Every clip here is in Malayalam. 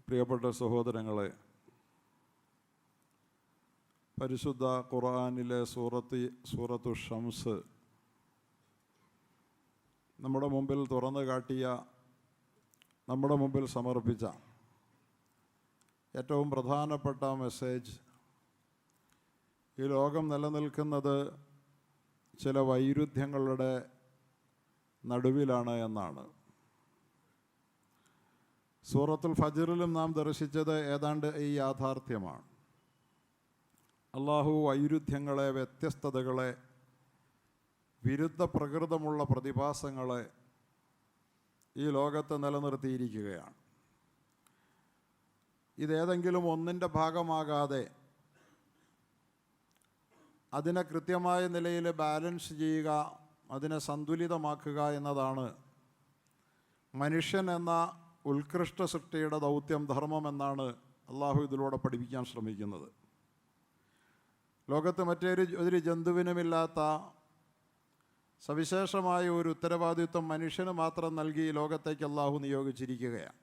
പ്രിയപ്പെട്ട സഹോദരങ്ങളെ, പരിശുദ്ധ ഖുർആനിലെ സൂറത്തു ഷംസ് നമ്മുടെ മുമ്പിൽ തുറന്നു കാട്ടിയ, നമ്മുടെ മുമ്പിൽ സമർപ്പിച്ച ഏറ്റവും പ്രധാനപ്പെട്ട മെസ്സേജ് ഈ ലോകം നിലനിൽക്കുന്നത് ചില വൈരുദ്ധ്യങ്ങളുടെ നടുവിലാണ് എന്നാണ്. സൂറത്തുൽ ഫജ്റിലും നാം ദർശിച്ചത് ഏതാണ്ട് ഈ യാഥാർത്ഥ്യമാണ്. അള്ളാഹു വൈരുദ്ധ്യങ്ങളെ, വ്യത്യസ്തതകളെ, വിരുദ്ധ പ്രകൃതമുള്ള പ്രതിഭാസങ്ങളെ ഈ ലോകത്ത് നിലനിർത്തിയിരിക്കുകയാണ്. ഇതേതെങ്കിലും ഒന്നിൻ്റെ ഭാഗമാകാതെ അതിനെ കൃത്യമായ നിലയിൽ ബാലൻസ് ചെയ്യുക, അതിനെ സന്തുലിതമാക്കുക എന്നതാണ് മനുഷ്യൻ എന്ന ഉത്കൃഷ്ട സൃഷ്ടിയുടെ ദൗത്യം, ധർമ്മം എന്നാണ് അള്ളാഹു ഇതിലൂടെ പഠിപ്പിക്കാൻ ശ്രമിക്കുന്നത്. ലോകത്ത് മറ്റൊരു ജന്തുവിനുമില്ലാത്ത സവിശേഷമായ ഒരു ഉത്തരവാദിത്വം മനുഷ്യന് മാത്രം നൽകി ലോകത്തേക്ക് അള്ളാഹു നിയോഗിച്ചിരിക്കുകയാണ്.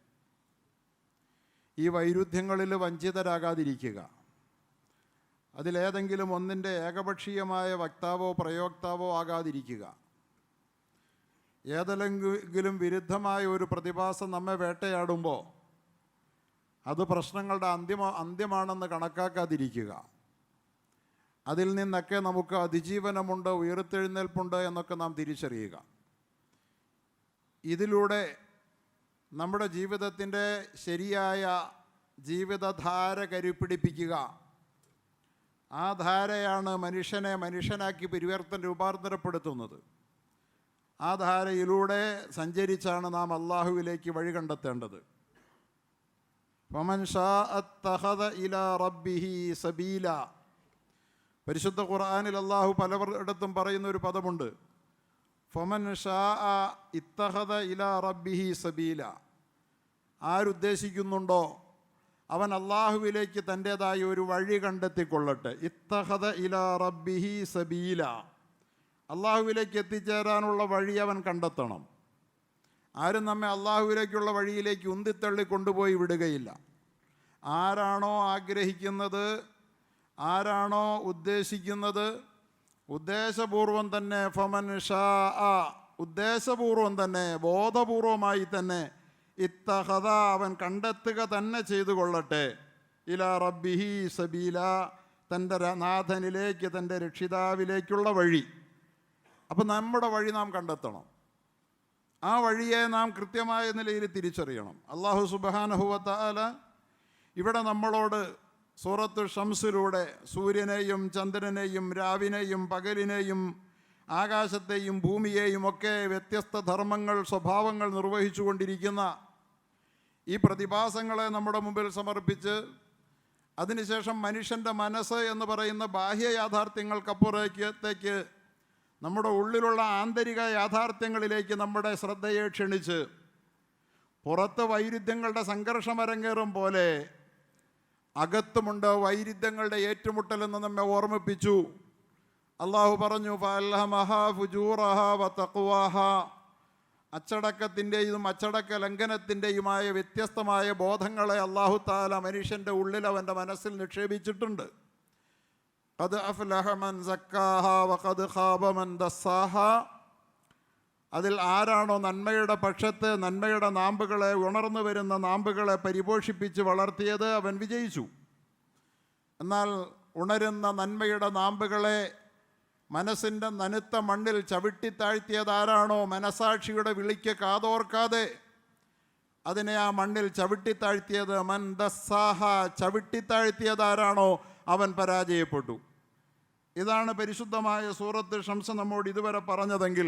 ഈ വൈരുദ്ധ്യങ്ങളിൽ വഞ്ചിതരാകാതിരിക്കുക, അതിലേതെങ്കിലും ഒന്നിൻ്റെ ഏകപക്ഷീയമായ വക്താവോ പ്രയോക്താവോ ആകാതിരിക്കുക, ഏതെങ്കിലും വിരുദ്ധമായ ഒരു പ്രതിഭാസം നമ്മെ വേട്ടയാടുമ്പോൾ അത് പ്രശ്നങ്ങളുടെ അന്ത്യമാണെന്ന് കണക്കാക്കാതിരിക്കുക, അതിൽ നിന്നൊക്കെ നമുക്ക് അതിജീവനമുണ്ട്, ഉയർത്തെഴുന്നേൽപ്പുണ്ട് എന്നൊക്കെ നാം തിരിച്ചറിയുക. ഇതിലൂടെ നമ്മുടെ ജീവിതത്തിൻ്റെ ശരിയായ ജീവിതധാര കരുപ്പിടിപ്പിക്കുക. ആ ധാരയാണ് മനുഷ്യനെ മനുഷ്യനാക്കി രൂപാന്തരപ്പെടുത്തുന്നത്. ആ ധാരയിലൂടെ സഞ്ചരിച്ചാണ് നാം അള്ളാഹുവിലേക്ക് വഴി കണ്ടെത്തേണ്ടത്. ഫമൻ ശാഅ അത്തഖദ ഇലാ റബ്ബിഹി സബീല. പരിശുദ്ധ ഖുർആനിൽ അള്ളാഹു പലയിടത്തും പറയുന്ന ഒരു പദമുണ്ട്, ഫമൻ ശാഅ ഇത്തഖദ ഇലാ റബ്ബിഹി സബീല. ആരുദ്ദേശിക്കുന്നുണ്ടോ അവൻ അള്ളാഹുവിലേക്ക് തൻ്റേതായ ഒരു വഴി കണ്ടെത്തിക്കൊള്ളട്ടെ. ഇത്തഖദ ഇലാ റബ്ബിഹി സബീല. അള്ളാഹുവിലേക്ക് എത്തിച്ചേരാനുള്ള വഴി അവൻ കണ്ടെത്തണം. ആരും നമ്മെ അള്ളാഹുവിലേക്കുള്ള വഴിയിലേക്ക് ഉന്തിത്തള്ളി കൊണ്ടുപോയി വിടുകയില്ല. ആരാണോ ആഗ്രഹിക്കുന്നത്, ആരാണോ ഉദ്ദേശിക്കുന്നത്, ഉദ്ദേശപൂർവം തന്നെ, ഫമൻ ശാഅ, ഉദ്ദേശപൂർവം തന്നെ, ബോധപൂർവമായി തന്നെ, ഇത്തഖദ, അവൻ കണ്ടെത്തുക തന്നെ ചെയ്തു കൊള്ളട്ടെ, ഇലാ റബ്ബിഹി സബീല, തൻ്റെ നാഥനിലേക്ക്, തൻ്റെ രക്ഷിതാവിലേക്കുള്ള വഴി. അപ്പം നമ്മുടെ വഴി നാം കണ്ടെത്തണം. ആ വഴിയെ നാം കൃത്യമായ നിലയിൽ തിരിച്ചറിയണം. അല്ലാഹു സുബ്ഹാനഹു വ തആല ഇവിടെ നമ്മളോട് സൂറത്ത് ഷംസിലൂടെ സൂര്യനെയും ചന്ദ്രനെയും രാവിനെയും പകലിനെയും ആകാശത്തെയും ഭൂമിയെയും ഒക്കെ വ്യത്യസ്ത ധർമ്മങ്ങൾ, സ്വഭാവങ്ങൾ നിർവഹിച്ചു കൊണ്ടിരിക്കുന്ന ഈ പ്രതിഭാസങ്ങളെ നമ്മുടെ മുമ്പിൽ സമർപ്പിച്ച് അതിനുശേഷം മനുഷ്യൻ്റെ മനസ്സ് എന്ന് പറയുന്ന ബാഹ്യ യാഥാർത്ഥ്യങ്ങൾക്കപ്പുറത്തേക്ക് നമ്മുടെ ഉള്ളിലുള്ള ആന്തരിക യാഥാർത്ഥ്യങ്ങളിലേക്ക് നമ്മുടെ ശ്രദ്ധയെ ക്ഷണിച്ച് പുറത്ത് വൈരുദ്ധ്യങ്ങളുടെ സംഘർഷമരങ്ങേറും പോലെ അകത്തുമുണ്ട് വൈരുദ്ധ്യങ്ങളുടെ ഏറ്റുമുട്ടലെന്ന് നമ്മെ ഓർമ്മിപ്പിച്ചു. അള്ളാഹു പറഞ്ഞു, ഫഅൽഹമഹാ ഫുജൂറഹാ വതഖ്വാഹാ. അച്ചടക്കത്തിൻ്റെയും അച്ചടക്ക ലംഘനത്തിൻ്റെയുമായ വ്യത്യസ്തമായ ബോധങ്ങളെ അള്ളാഹു തആല മനുഷ്യൻ്റെ ഉള്ളിൽ, അവൻ്റെ മനസ്സിൽ നിക്ഷേപിച്ചിട്ടുണ്ട്. ഖദ് അഫ്ലഹ മൻ സക്കാഹാ വഖദ് ഖാബ മൻ ദസ്സാഹാ. അതിൽ ആരാണോ നന്മയുടെ പക്ഷത്ത്, നന്മയുടെ നാമ്പുകളെ, ഉണർന്നു വരുന്ന നാമ്പുകളെ പരിപോഷിപ്പിച്ച് വളർത്തിയത്, അവൻ വിജയിച്ചു. എന്നാൽ ഉണരുന്ന നന്മയുടെ നാമ്പുകളെ മനസ്സിൻ്റെ നനുത്ത മണ്ണിൽ ചവിട്ടിത്താഴ്ത്തിയതാരാണോ, മനസാക്ഷിയുടെ വിളിക്ക് കാതോർക്കാതെ അതിനെ ആ മണ്ണിൽ ചവിട്ടിത്താഴ്ത്തിയത്, മൻ ദസ്സാഹ, ചവിട്ടിത്താഴ്ത്തിയതാരാണോ, അവൻ പരാജയപ്പെട്ടു. ഇതാണ് പരിശുദ്ധമായ സൂറത്ത് ഷംസ് നമ്മോട് ഇതുവരെ പറഞ്ഞതെങ്കിൽ,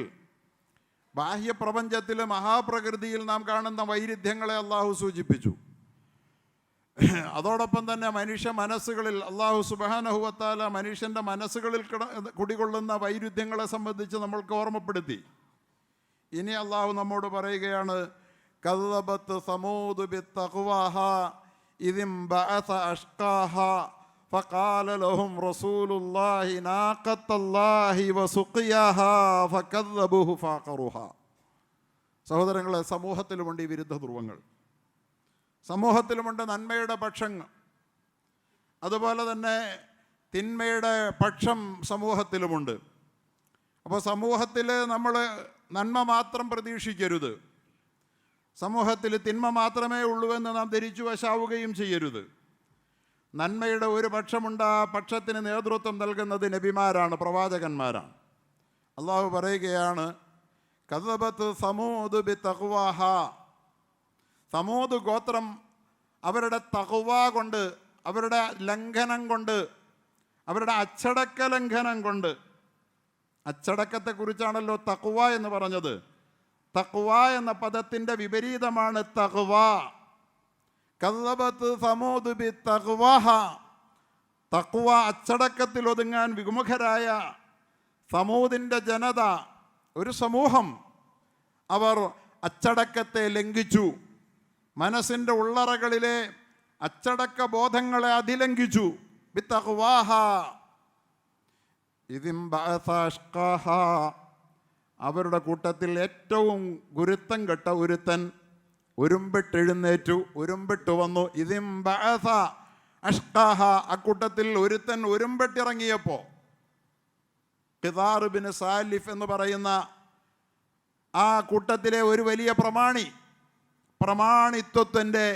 ബാഹ്യപ്രപഞ്ചത്തിൽ, മഹാപ്രകൃതിയിൽ നാം കാണുന്ന വൈരുദ്ധ്യങ്ങളെ അള്ളാഹു സൂചിപ്പിച്ചു. അതോടൊപ്പം തന്നെ മനുഷ്യ മനസ്സുകളിൽ അള്ളാഹു സുബ്ഹാനഹു വ തആല മനുഷ്യൻ്റെ മനസ്സുകളിൽ കുടികൊള്ളുന്ന വൈരുദ്ധ്യങ്ങളെ സംബന്ധിച്ച് നമ്മൾക്ക് ഓർമ്മപ്പെടുത്തി. ഇനി അള്ളാഹു നമ്മോട് പറയുകയാണ്, കദ്ദബത് സമൂദ് ബിത്തഖ്വാഹാ ഇദിം ബഅസ അഷ്ഖാഹാ ഫഖാല ലഹും റസൂലുള്ളാഹി നാഖത്തല്ലാഹി വസുഖിയാഹാ ഫകദ്ദബൂഹു ഫഅഖറുഹാ. സഹോദരങ്ങളെ, സമൂഹത്തിലുമുണ്ട് ഈ വിരുദ്ധ ധ്രുവങ്ങൾ. സമൂഹത്തിലുമുണ്ട് നന്മയുടെ പക്ഷങ്ങൾ, അതുപോലെ തന്നെ തിന്മയുടെ പക്ഷം സമൂഹത്തിലുമുണ്ട്. അപ്പോൾ സമൂഹത്തിൽ നമ്മൾ നന്മ മാത്രം പ്രതീക്ഷിക്കരുത്, സമൂഹത്തിൽ തിന്മ മാത്രമേ ഉള്ളൂവെന്ന് നാം ധരിച്ചു വശാവുകയും ചെയ്യരുത്. നന്മയുടെ ഒരു പക്ഷമുണ്ട്, ആ പക്ഷത്തിന് നേതൃത്വം നൽകുന്നത് നബിമാരാണ്, പ്രവാചകന്മാരാണ്. അള്ളാഹു പറയുകയാണ്, കദബത്ത് സമൂദ് ബി തഖ്വാഹ. സമൂദ് ഗോത്രം അവരുടെ തഖ്വ കൊണ്ട്, അവരുടെ ലംഘനം കൊണ്ട്, അവരുടെ അച്ചടക്ക ലംഘനം കൊണ്ട്, അച്ചടക്കത്തെക്കുറിച്ചാണല്ലോ തഖ്വ എന്ന് പറഞ്ഞത്. തഖ്വ എന്ന പദത്തിൻ്റെ വിപരീതമാണ് തഖ്വ. കദബത്ത് സമൂദ് ബി തഖ്വാഹ. തഖ്വ, അച്ചടക്കത്തിൽ ഒതുങ്ങാൻ വിമുഖരായ സമൂദിൻ്റെ ജനത, ഒരു സമൂഹം, അവർ അച്ചടക്കത്തെ ലംഘിച്ചു. മനസ്സിൻ്റെ ഉള്ളറകളിലെ അച്ചടക്ക ബോധങ്ങളെ അതിലംഘിച്ചു. ബിത്തഖ്വാഹ ഇദിം ബഅസ അഷ്ഖാഹ. അവരുടെ കൂട്ടത്തിൽ ഏറ്റവും ഗുരുത്തം കെട്ട ഒരുത്തൻ ഉരുമ്പിട്ടെഴുന്നേറ്റു, ഉരുമ്പിട്ട് വന്നു. ഇദിം ബഅസ അഷ്ഖാഹ. അക്കൂട്ടത്തിൽ ഒരുത്തൻ ഉരുമ്പിട്ടിറങ്ങിയപ്പോൾ ഖിദാർ ബിൻ സാലിഫ് എന്ന് പറയുന്ന ആ കൂട്ടത്തിലെ ഒരു വലിയ പ്രമാണി, പ്രമാണിത്വത്തിൻ്റെ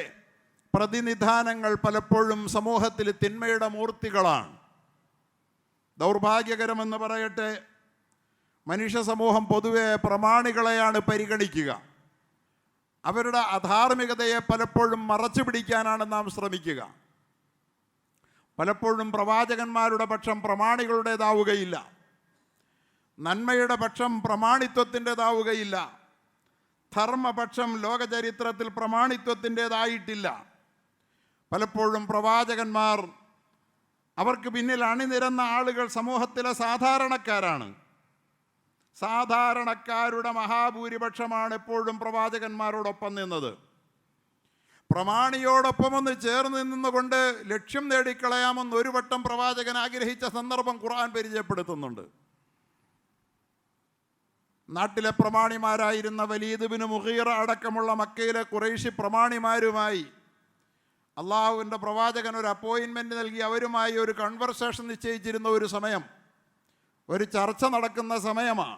പ്രതിനിധാനങ്ങൾ പലപ്പോഴും സമൂഹത്തിൽ തിന്മയുടെ മൂർത്തികളാണ്. ദൗർഭാഗ്യകരമെന്ന് പറയട്ടെ, മനുഷ്യ സമൂഹം പൊതുവെ പ്രമാണികളെയാണ് പരിഗണിക്കുക. അവരുടെ അധാർമികതയെ പലപ്പോഴും മറച്ചു പിടിക്കാനാണ് നാം ശ്രമിക്കുക. പലപ്പോഴും പ്രവാചകന്മാരുടെ പക്ഷം പ്രമാണികളുടേതാവുകയില്ല, നന്മയുടെ പക്ഷം പ്രമാണിത്വത്തിൻ്റെതാവുകയില്ല, ധർമ്മപക്ഷം ലോകചരിത്രത്തിൽ പ്രമാണിത്വത്തിൻ്റെതായിട്ടില്ല. പലപ്പോഴും പ്രവാചകന്മാർ, അവർക്ക് പിന്നിൽ അണിനിരന്ന ആളുകൾ സമൂഹത്തിലെ സാധാരണക്കാരാണ്. സാധാരണക്കാരുടെ മഹാഭൂരിപക്ഷമാണ് എപ്പോഴും പ്രവാചകന്മാരോടൊപ്പം നിന്നത്. പ്രമാണിയോടൊപ്പം ഒന്ന് ചേർന്ന് നിന്നുകൊണ്ട് ലക്ഷ്യം നേടിക്കളയാമെന്ന് ഒരു വട്ടം പ്രവാചകൻ ആഗ്രഹിച്ച സന്ദർഭം ഖുർആൻ പരിചയപ്പെടുത്തുന്നുണ്ട്. നാട്ടിലെ പ്രമാണിമാരായിരുന്ന വലീദ് ബിൻ മുഗീറ അടക്കമുള്ള മക്കയിലെ ഖുറൈശി പ്രമാണിമാരുമായി അള്ളാഹുവിൻ്റെ പ്രവാചകൻ ഒരു അപ്പോയിൻമെൻറ്റ് നൽകി അവരുമായി ഒരു കൺവെർസേഷൻ നിശ്ചയിച്ചിരുന്ന ഒരു സമയം, ഒരു ചർച്ച നടക്കുന്ന സമയമാണ്.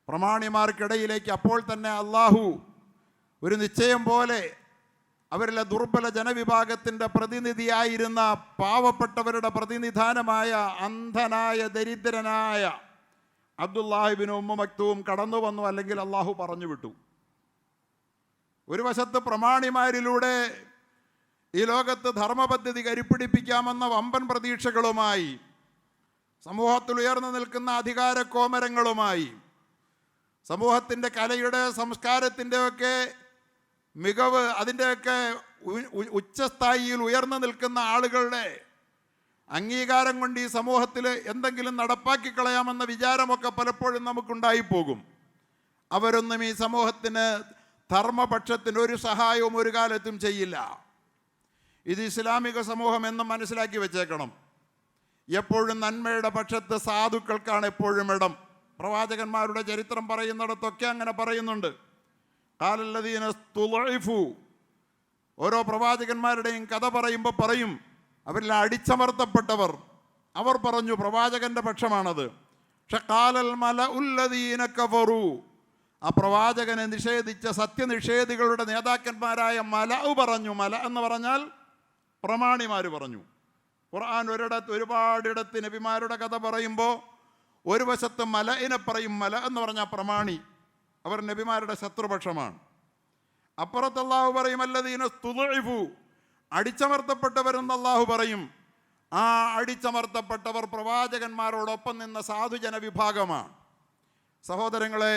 പ്രമാണിമാർക്കിടയിലേക്ക് അപ്പോൾ തന്നെ അള്ളാഹു ഒരു നിശ്ചയം പോലെ അവരിലെ ദുർബല ജനവിഭാഗത്തിൻ്റെ പ്രതിനിധിയായിരുന്ന പാവപ്പെട്ടവരുടെ പ്രതിനിധാനമായ അന്ധനായ ദരിദ്രനായ അബ്ദുല്ലാഹിബിൻ ഉമ്മ മക്തൂം കടന്നു വന്നു, അല്ലെങ്കിൽ അള്ളാഹു പറഞ്ഞു വിട്ടു. ഒരു വശത്ത് പ്രമാണിമാരിലൂടെ ഈ ലോകത്ത് ധർമ്മപദ്ധതി കരിപ്പിടിപ്പിക്കാമെന്ന വമ്പൻ പ്രതീക്ഷകളുമായി, സമൂഹത്തിൽ ഉയർന്നു നിൽക്കുന്ന അധികാര കോമരങ്ങളുമായി, സമൂഹത്തിൻ്റെ കലയുടെ സംസ്കാരത്തിൻ്റെയൊക്കെ മികവ്, അതിൻ്റെയൊക്കെ ഉച്ചസ്ഥായിയിൽ ഉയർന്നു നിൽക്കുന്ന ആളുകളുടെ അംഗീകാരം കൊണ്ട് ഈ സമൂഹത്തിൽ എന്തെങ്കിലും നടപ്പാക്കി കളയാമെന്ന വിചാരമൊക്കെ പലപ്പോഴും നമുക്കുണ്ടായിപ്പോകും. അവരൊന്നും ഈ സമൂഹത്തിന്, ധർമ്മപക്ഷത്തിന് ഒരു സഹായവും ഒരു കാലത്തും ചെയ്യില്ല. ഇത് ഇസ്ലാമിക സമൂഹം എന്നും മനസ്സിലാക്കി വെച്ചേക്കണം. എപ്പോഴും നന്മയുടെ പക്ഷത്ത് സാധുക്കൾക്കാണ് എപ്പോഴും ഇടം. പ്രവാചകന്മാരുടെ ചരിത്രം പറയുന്നിടത്തൊക്കെ അങ്ങനെ പറയുന്നുണ്ട്. ഖാലല്ലദീന സ്തുളഇഫു. ഓരോ പ്രവാചകന്മാരുടെയും കഥ പറയുമ്പോൾ പറയും, അവരിൽ അടിച്ചമർത്തപ്പെട്ടവർ, അവർ പറഞ്ഞു പ്രവാചകന്റെ പക്ഷമാണത്. പക്ഷെ ഖാലൽ മലഉല്ലദീന കഫറു, ആ പ്രവാചകനെ നിഷേധിച്ച സത്യനിഷേധികളുടെ നേതാക്കന്മാരായ മലഉ പറഞ്ഞു. മല എന്ന് പറഞ്ഞാൽ പ്രമാണിമാർ പറഞ്ഞു. ഖുർആൻ ഒരുപാടിടത്ത് നബിമാരുടെ കഥ പറയുമ്പോൾ ഒരു വശത്ത് മലഇനെ പറയും. മല എന്ന് പറഞ്ഞാൽ പ്രമാണി, അവർ നബിമാരുടെ ശത്രുപക്ഷമാണ്. അപ്പുറത്ത് അല്ലാഹു പറയും അല്ലദീന സ്തുളഇഫു, അടിച്ചമർത്തപ്പെട്ടവരെന്ന് അല്ലാഹു പറയും. ആ അടിച്ചമർത്തപ്പെട്ടവർ പ്രവാചകന്മാരോടൊപ്പം നിന്ന സാധുജന വിഭാഗമാണ്. സഹോദരങ്ങളെ,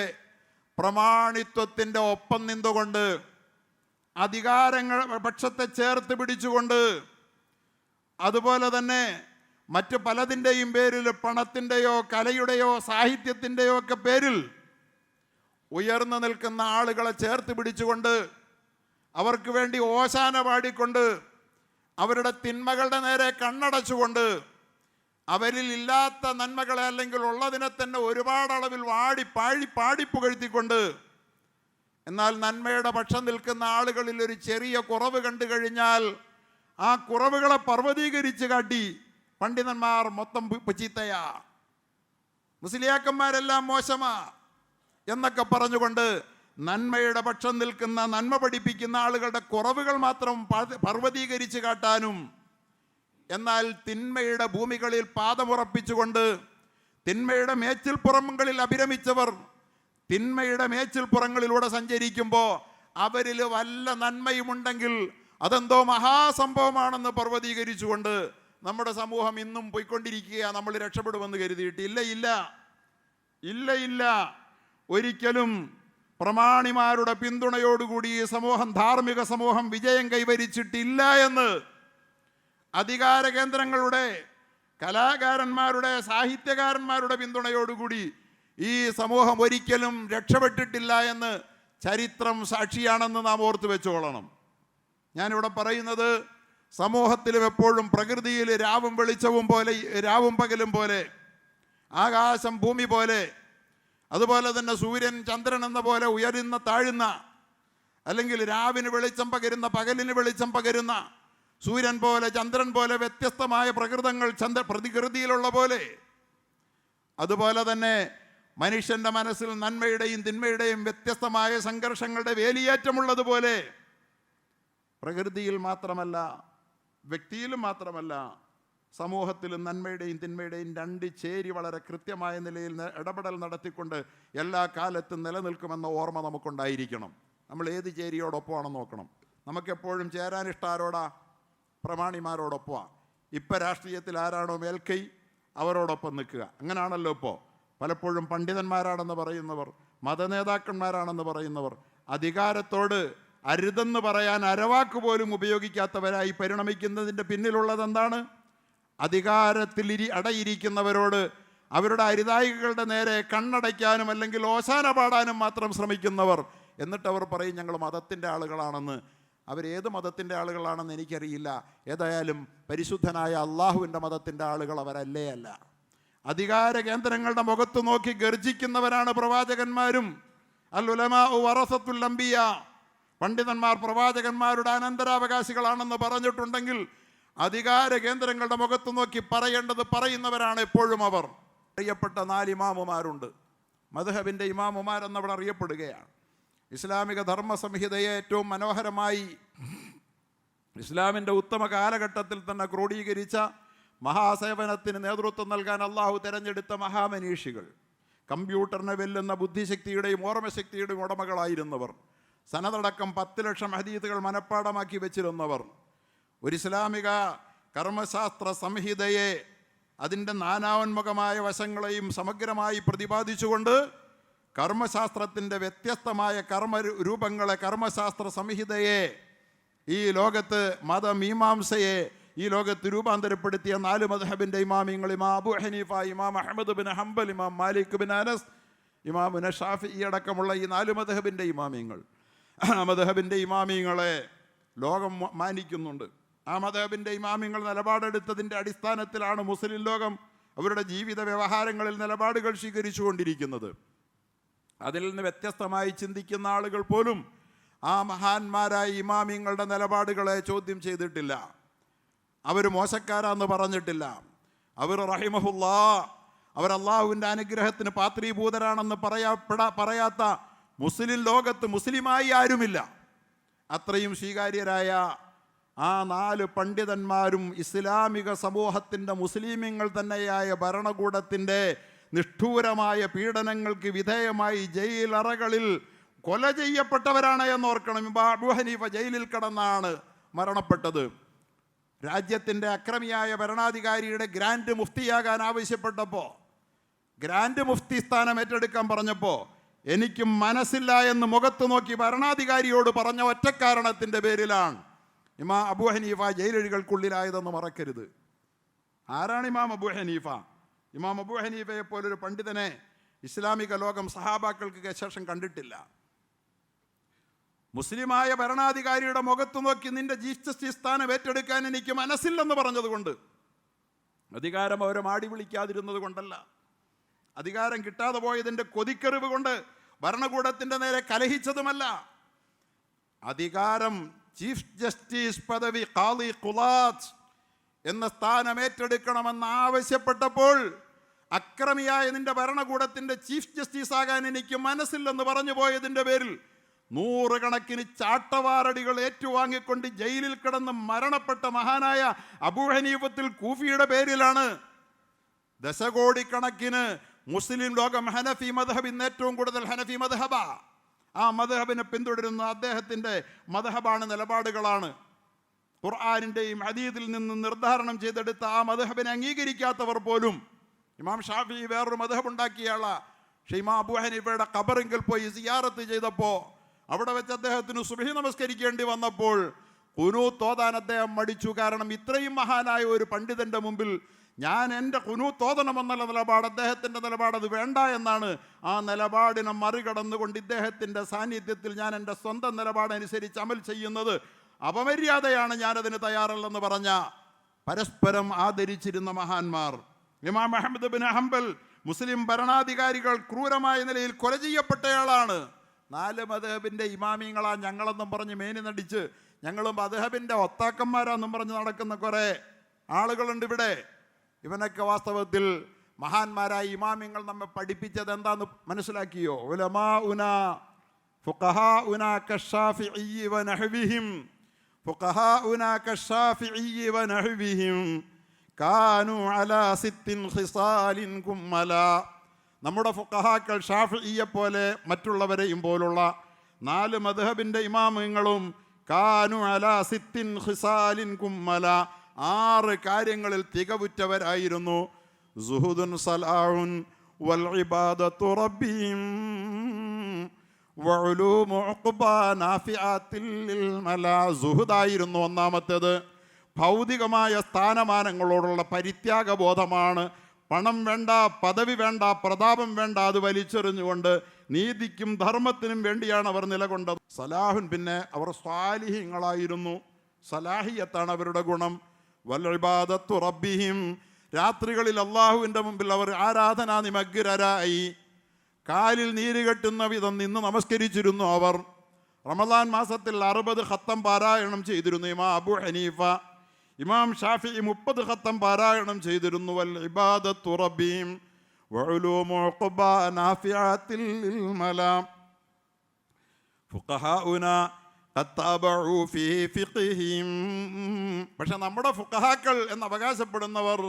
പ്രമാണിത്വത്തിൻ്റെ ഒപ്പം നിന്നുകൊണ്ട്, അധികാരങ്ങൾ പക്ഷത്തെ ചേർത്ത് പിടിച്ചുകൊണ്ട്, അതുപോലെ തന്നെ മറ്റ് പലതിൻ്റെയും പേരിൽ, പണത്തിൻ്റെയോ കലയുടെയോ സാഹിത്യത്തിൻ്റെയോ ഒക്കെ പേരിൽ ഉയർന്നു നിൽക്കുന്ന ആളുകളെ ചേർത്ത് പിടിച്ചുകൊണ്ട്, അവർക്ക് വേണ്ടി ഓശാന പാടിക്കൊണ്ട്, അവരുടെ തിന്മകളുടെ നേരെ കണ്ണടച്ചുകൊണ്ട്, അവരിൽ ഇല്ലാത്ത നന്മകളെ അല്ലെങ്കിൽ ഉള്ളതിനെ തന്നെ ഒരുപാട് അളവിൽ പാടിപ്പുകഴ്ത്തിക്കൊണ്ട് എന്നാൽ നന്മയുടെ പക്ഷം നിൽക്കുന്ന ആളുകളിൽ ഒരു ചെറിയ കുറവ് കണ്ടു കഴിഞ്ഞാൽ ആ കുറവുകളെ പർവ്വതീകരിച്ച് കാട്ടി പണ്ഡിതന്മാർ മൊത്തം ചീത്തയാ, മുസ്ലിയാക്കന്മാരെല്ലാം മോശമാ എന്നൊക്കെ പറഞ്ഞുകൊണ്ട് നന്മയുടെ പക്ഷം നിൽക്കുന്ന, നന്മ പഠിപ്പിക്കുന്ന ആളുകളുടെ കുറവുകൾ മാത്രം പർവ്വതീകരിച്ച് കാട്ടാനും, എന്നാൽ തിന്മയുടെ ഭൂമികളിൽ പാദമുറപ്പിച്ചുകൊണ്ട് തിന്മയുടെ മേച്ചിൽപ്പുറങ്ങളിൽ അഭിരമിച്ചവർ തിന്മയുടെ മേച്ചിൽപ്പുറങ്ങളിലൂടെ സഞ്ചരിക്കുമ്പോൾ അവരിൽ വല്ല നന്മയുമുണ്ടെങ്കിൽ അതെന്തോ മഹാസംഭവമാണെന്ന് പർവ്വതീകരിച്ചുകൊണ്ട് നമ്മുടെ സമൂഹം ഇന്നും പോയിക്കൊണ്ടിരിക്കുക. നമ്മൾ രക്ഷപ്പെടുമെന്ന് കരുതിയിട്ട് ഇല്ല. ഒരിക്കലും പ്രമാണിമാരുടെ പിന്തുണയോടുകൂടി ഈ സമൂഹം, ധാർമ്മിക സമൂഹം വിജയം കൈവരിച്ചിട്ടില്ല എന്ന് അധികാര കേന്ദ്രങ്ങളുടെ, കലാകാരന്മാരുടെ, സാഹിത്യകാരന്മാരുടെ പിന്തുണയോടുകൂടി ഈ സമൂഹം ഒരിക്കലും രക്ഷപ്പെട്ടിട്ടില്ല എന്ന് ചരിത്രം സാക്ഷിയാണെന്ന് നാം ഓർത്തു വെച്ചുകൊള്ളണം. ഞാനിവിടെ പറയുന്നത് സമൂഹത്തിലും എപ്പോഴും പ്രകൃതിയിൽ രാവും വെളിച്ചവും പോലെ, രാവും പകലും പോലെ, ആകാശം ഭൂമി പോലെ, അതുപോലെ തന്നെ സൂര്യൻ ചന്ദ്രൻ എന്ന പോലെ ഉയരുന്ന താഴുന്ന, അല്ലെങ്കിൽ രാവിന് വെളിച്ചം പകരുന്ന, പകലിന് വെളിച്ചം പകരുന്ന, സൂര്യൻ പോലെ ചന്ദ്രൻ പോലെ വ്യത്യസ്തമായ പ്രകൃതങ്ങൾ പ്രതികൃതിയിലുള്ള പോലെ, അതുപോലെ തന്നെ മനുഷ്യൻ്റെ മനസ്സിൽ നന്മയുടെയും തിന്മയുടെയും വ്യത്യസ്തമായ സംഘർഷങ്ങളുടെ വേലിയേറ്റമുള്ളതുപോലെ പ്രകൃതിയിൽ മാത്രമല്ല, വ്യക്തിയിലും മാത്രമല്ല, സമൂഹത്തിലും നന്മയുടെയും തിന്മയുടെയും രണ്ട് ചേരി വളരെ കൃത്യമായ നിലയിൽ ഇടപെടൽ നടത്തിക്കൊണ്ട് എല്ലാ കാലത്തും നിലനിൽക്കുമെന്ന ഓർമ്മ നമുക്കുണ്ടായിരിക്കണം. നമ്മൾ ഏത് ചേരിയോടൊപ്പമാണെന്ന് നോക്കണം. നമുക്കെപ്പോഴും ചേരാനിഷ്ടാരോടാ? പ്രമാണിമാരോടൊപ്പമാണ്. ഇപ്പം രാഷ്ട്രീയത്തിൽ ആരാണോ മേൽക്കൈ അവരോടൊപ്പം നിൽക്കുക. അങ്ങനെയാണല്ലോ ഇപ്പോൾ പലപ്പോഴും പണ്ഡിതന്മാരാണെന്ന് പറയുന്നവർ, മതനേതാക്കന്മാരാണെന്ന് പറയുന്നവർ അധികാരത്തോട് അരുതെന്ന് പറയാൻ അരവാക്ക് പോലും ഉപയോഗിക്കാത്തവരായി പരിണമിക്കുന്നതിൻ്റെ പിന്നിലുള്ളത് എന്താണ്? അധികാരത്തിൽ അടയിരിക്കുന്നവരോട് അവരുടെ അരുതായികളുടെ നേരെ കണ്ണടയ്ക്കാനും അല്ലെങ്കിൽ ഓശാന പാടാനും മാത്രം ശ്രമിക്കുന്നവർ. എന്നിട്ട് അവർ പറയും ഞങ്ങൾ മതത്തിൻ്റെ ആളുകളാണെന്ന്. അവരേത് മതത്തിൻ്റെ ആളുകളാണെന്ന് എനിക്കറിയില്ല. ഏതായാലും പരിശുദ്ധനായ അള്ളാഹുവിൻ്റെ മതത്തിൻ്റെ ആളുകൾ അവരല്ലേ അല്ല. അധികാര കേന്ദ്രങ്ങളുടെ മുഖത്ത് നോക്കി ഗർജിക്കുന്നവരാണ് പ്രവാചകന്മാരും. അൽ ഉലമാ വറസത്തുൽ അംബിയ, പണ്ഡിതന്മാർ പ്രവാചകന്മാരുടെ അനന്തരാവകാശികളാണെന്ന് പറഞ്ഞിട്ടുണ്ടെങ്കിൽ അധികാര കേന്ദ്രങ്ങളുടെ മുഖത്ത് നോക്കി പറയേണ്ടത് പറയുന്നവരാണ് എപ്പോഴും അവർ. അറിയപ്പെട്ട 4 ഇമാമുമാരുണ്ട്. മദ്ഹബിൻ്റെ ഇമാമുമാരെന്നവിടെ അറിയപ്പെടുകയാണ്. ഇസ്ലാമിക ധർമ്മ സംഹിതയെ ഏറ്റവും മനോഹരമായി ഇസ്ലാമിൻ്റെ ഉത്തമ കാലഘട്ടത്തിൽ തന്നെ ക്രോഡീകരിച്ച, മഹാസേവനത്തിന് നേതൃത്വം നൽകാൻ അള്ളാഹു തിരഞ്ഞെടുത്ത മഹാമനീഷികൾ, കമ്പ്യൂട്ടറിനെ വെല്ലുന്ന ബുദ്ധിശക്തിയുടെയും ഓർമ്മശക്തിയുടെയും ഉടമകളായിരുന്നവർ, സനതടക്കം 10 ലക്ഷം ഹദീസുകൾ മനഃപ്പാടമാക്കി വെച്ചിരുന്നവർ, ഒരു ഇസ്ലാമിക കർമ്മശാസ്ത്ര സംഹിതയെ അതിൻ്റെ നാനാവന്മുഖമായ വശങ്ങളെയും സമഗ്രമായി പ്രതിപാദിച്ചുകൊണ്ട് കർമ്മശാസ്ത്രത്തിൻ്റെ വ്യത്യസ്തമായ കർമ്മരൂപങ്ങളെ, കർമ്മശാസ്ത്ര സംഹിതയെ, ഈ ലോകത്ത് മതമീമാംസയെ ഈ ലോകത്ത് രൂപാന്തരപ്പെടുത്തിയ 4 മദ്ഹബിൻ്റെ ഇമാമിങ്ങൾ, ഇമാം അബൂ ഹനീഫ, ഇമാം അഹ്മദ് ബിൻ ഹംബൽ, ഇമാം മാലിക് ബിൻ അനസ്, ഇമാം ഷാഫിഈ അടക്കമുള്ള ഈ 4 മദ്ഹബിൻ്റെ ഇമാമിങ്ങൾ, മദ്ഹബിൻ്റെ ഇമാമിങ്ങളെ ലോകം മാനിക്കുന്നുണ്ട്. ആ മദ്ഹബിൻ്റെ ഇമാമിങ്ങൾ നിലപാടെടുത്തതിൻ്റെ അടിസ്ഥാനത്തിലാണ് മുസ്ലിം ലോകം അവരുടെ ജീവിത വ്യവഹാരങ്ങളിൽ നിലപാടുകൾ സ്വീകരിച്ചു കൊണ്ടിരിക്കുന്നത്. അതിൽ നിന്ന് വ്യത്യസ്തമായി ചിന്തിക്കുന്ന ആളുകൾ പോലും ആ മഹാന്മാരായ ഇമാമിങ്ങളുടെ നിലപാടുകളെ ചോദ്യം ചെയ്തിട്ടില്ല. അവർ മോശക്കാരാന്ന് പറഞ്ഞിട്ടില്ല. അവർ റഹിമഹുല്ലാ, അവർ അള്ളാഹുവിൻ്റെ അനുഗ്രഹത്തിന് പാത്രീഭൂതരാണെന്ന് പറയാത്ത മുസ്ലിം ലോകത്ത് മുസ്ലിമായി ആരുമില്ല. അത്രയും സ്വീകാര്യരായ ആ 4 പണ്ഡിതന്മാരും ഇസ്ലാമിക സമൂഹത്തിൻ്റെ, മുസ്ലിമീങ്ങൾ തന്നെയായ ഭരണകൂടത്തിൻ്റെ നിഷ്ഠൂരമായ പീഡനങ്ങൾക്ക് വിധേയമായി ജയിലറകളിൽ കൊല ചെയ്യപ്പെട്ടവരാണ് എന്നോർക്കണം. അബൂ ഹനീഫ ജയിലിൽ കിടന്നാണ് മരണപ്പെട്ടത്. രാജ്യത്തിൻ്റെ അക്രമിയായ ഭരണാധികാരിയുടെ ഗ്രാൻഡ് മുഫ്തിയാകാൻ ആവശ്യപ്പെട്ടപ്പോൾ, ഗ്രാൻഡ് മുഫ്തി സ്ഥാനം ഏറ്റെടുക്കാൻ പറഞ്ഞപ്പോൾ എനിക്കും മനസ്സില്ല എന്ന് മുഖത്ത് നോക്കി ഭരണാധികാരിയോട് പറഞ്ഞ ഒറ്റക്കാരണത്തിൻ്റെ പേരിലാണ് ഇമാം അബൂ ഹനീഫ ജയിലഴികൾക്കുള്ളിലായതെന്ന് മറക്കരുത്. ആരാണ് ഇമാം അബൂ ഹനീഫ? ഇമാം അബൂ ഹനീഫയെ പോലൊരു പണ്ഡിതനെ ഇസ്ലാമിക ലോകം സഹാബാക്കൾക്ക് ശേഷം കണ്ടിട്ടില്ല. മുസ്ലിമായ ഭരണാധികാരിയുടെ മുഖത്ത് നോക്കി നിന്റെ ചീഫ് ജസ്റ്റിസ് സ്ഥാനം ഏറ്റെടുക്കാൻ എനിക്ക് മനസ്സില്ലെന്ന് പറഞ്ഞതുകൊണ്ട്, അധികാരം അവരെ മാടി വിളിക്കാതിരുന്നത് കൊണ്ടല്ല, അധികാരം കിട്ടാതെ പോയതിൻ്റെ കൊതിക്കെറിവ് കൊണ്ട് ഭരണകൂടത്തിൻ്റെ നേരെ കലഹിച്ചതുമല്ല. അധികാരം ചീഫ് ജസ്റ്റിസ് പദവി ഖാദി ഖുലാത്ത് എന്ന സ്ഥാനം ഏറ്റെടുക്കണമെന്ന് ആവശ്യപ്പെട്ടപ്പോൾ അക്രമിയായ നിന്റെ ഭരണകൂടത്തിൻ്റെ ചീഫ് ജസ്റ്റിസ് ആകാൻ എനിക്ക് മനസ്സില്ലെന്ന് പറഞ്ഞു പോയതിൻ്റെ പേരിൽ 100 കണക്കിന് ചാട്ടവാറടികൾ ഏറ്റുവാങ്ങിക്കൊണ്ട് ജയിലിൽ കിടന്ന് മരണപ്പെട്ട മഹാനായ അബൂ ഹനീഫത്തുൽ കൂഫിയുടെ പേരിലാണ് ദശകോടിക്കണക്കിന് മുസ്ലിം ലോകം ഹനഫി മദ്ഹബ് ഇന്ന് ഏറ്റവും കൂടുതൽ ഹനഫി മദ്ഹബ. ആ മദ്ഹബിനെ പിന്തുടരുന്ന അദ്ദേഹത്തിൻ്റെ മദ്ഹബാണ്, നിലപാടുകളാണ്. ഖുർആനിൻ്റെയും ഹദീസിൽ നിന്ന് നിർദ്ധാരണം ചെയ്തെടുത്ത ആ മദ്ഹബിനെ അംഗീകരിക്കാത്തവർ പോലും, ഇമാം ഷാഫി വേറൊരു മദ്ഹബ് ഉണ്ടാക്കിയ ആളാണ്. പക്ഷേ ഇമാം അബൂ ഹനീഫയുടെ ഖബറിങ്കിൽ പോയി സിയാറത്ത് ചെയ്തപ്പോൾ അവിടെ വെച്ച് അദ്ദേഹത്തിന് സുബ്ഹി നമസ്കരിക്കേണ്ടി വന്നപ്പോൾ ഖുനൂത്ത് ഓതാൻ അദ്ദേഹം മടിച്ചു. കാരണം ഇത്രയും മഹാനായ ഒരു പണ്ഡിതൻ്റെ മുമ്പിൽ ഞാൻ എൻ്റെ ഖുനൂത്ത് ഓതണമെന്നുള്ള നിലപാട്, അദ്ദേഹത്തിൻ്റെ നിലപാട് അത് വേണ്ട എന്നാണ്. ആ നിലപാടിനെ മറികടന്നുകൊണ്ട് ഇദ്ദേഹത്തിൻ്റെ സാന്നിധ്യത്തിൽ ഞാൻ എൻ്റെ സ്വന്തം നിലപാടനുസരിച്ച് അമൽ ചെയ്യുന്നത് അപമര്യാദയാണ്, ഞാനതിന് തയ്യാറല്ലെന്ന് പറഞ്ഞ പരസ്പരം ആദരിച്ചിരുന്ന മഹാന്മാർ. ഇമാം അഹ്മദ് ബിൻ ഹംബൽ മുസ്ലിം ഭരണാധികാരികൾ ക്രൂരമായ നിലയിൽ കൊല ചെയ്യപ്പെട്ടയാളാണ്. 4 മദ്ഹബിൻ്റെ ഇമാമിങ്ങളാ ഞങ്ങളെന്നും പറഞ്ഞ് മേനി നടിച്ച് ഞങ്ങളും മദ്ഹബിൻ്റെ ഒത്താക്കന്മാരാന്നും പറഞ്ഞ് നടക്കുന്ന കുറേ ആളുകളുണ്ട് ഇവിടെ. ഇവനൊക്കെ വാസ്തവത്തിൽ മഹാന്മാരായ ഇമാമിങ്ങൾ നമ്മെ പഠിപ്പിച്ചത് എന്താന്ന് മനസ്സിലാക്കിയോ? ഉലമാഉന ഫുഖഹാഉന കശ്ശാഫിഈ വനഹ്വിഹിം ഫുഖഹാഉന കശ്ശാഫിഈ വനഹ്വിഹിം കാനൂ അലാ 6 ഖിസാലിൻ കുമ്മല. നമ്മുടെ ഫുഖഹാക്കൾ ഷാഫിഈയെ പോലെ മറ്റുള്ളവരെയും പോലുള്ള 4 മദ്ഹബിൻ്റെ ഇമാമുകളും കാനൂ അലാ 6 ഖിസാലിൻ കുമ്മല, 6 കാര്യങ്ങളിൽ തികവുറ്റവരായിരുന്നു. സുഹുദുൻ സലാഉൻ വൽ ഇബാദത്തു റബ്ബിഹിം വഉലൂമു ഉഖ്ബാ നാഫിഅത്തിൽ മലാ. സുഹുദായിരുന്നു ഒന്നാമത്തേത്. ഭൗതികമായ സ്ഥാനമാനങ്ങളോടുള്ള പരിത്യാഗബോധമാണ്. പണം വേണ്ട, പദവി വേണ്ട, പ്രതാപം വേണ്ട, അത് വലിച്ചെറിഞ്ഞുകൊണ്ട് നീതിക്കും ധർമ്മത്തിനും വേണ്ടിയാണ് അവർ നിലകൊണ്ടത്. സലാഹുൻ, പിന്നെ അവർ സ്വാലിഹീങ്ങളായിരുന്നു. സലാഹിയത്താണ് അവരുടെ ഗുണം. വൽ ഇബാദത്തു റബ്ബിഹിം, രാത്രികളിൽ അള്ളാഹുവിൻ്റെ മുമ്പിൽ അവർ ആരാധനാ നിമഗ്നരായി കാലിൽ നീര് കെട്ടുന്ന വിധം നിന്ന് നമസ്കരിച്ചിരുന്നു അവർ. റമദാൻ മാസത്തിൽ 60 ഖത്തം പാരായണം ചെയ്തിരുന്നു ഇമാം അബൂ ഹനീഫ. ഇമാം ഷാഫിഈ 30 ഖത്തം പാരായണം ചെയ്തിരുന്നു. വൽ ഇബാദത്തു റബ്ബിഹിം വഉലൂമു ഉഖ്ബാ നാഫിഅത്തിൽ മലാ ഫുഖഹാഉന ഖത്തബഉ ഫീ ഫിഖ്ഹിം. പക്ഷെ നമ്മുടെ ഫുഖഹാക്കൾ എന്ന് അവകാശപ്പെടുന്നവർ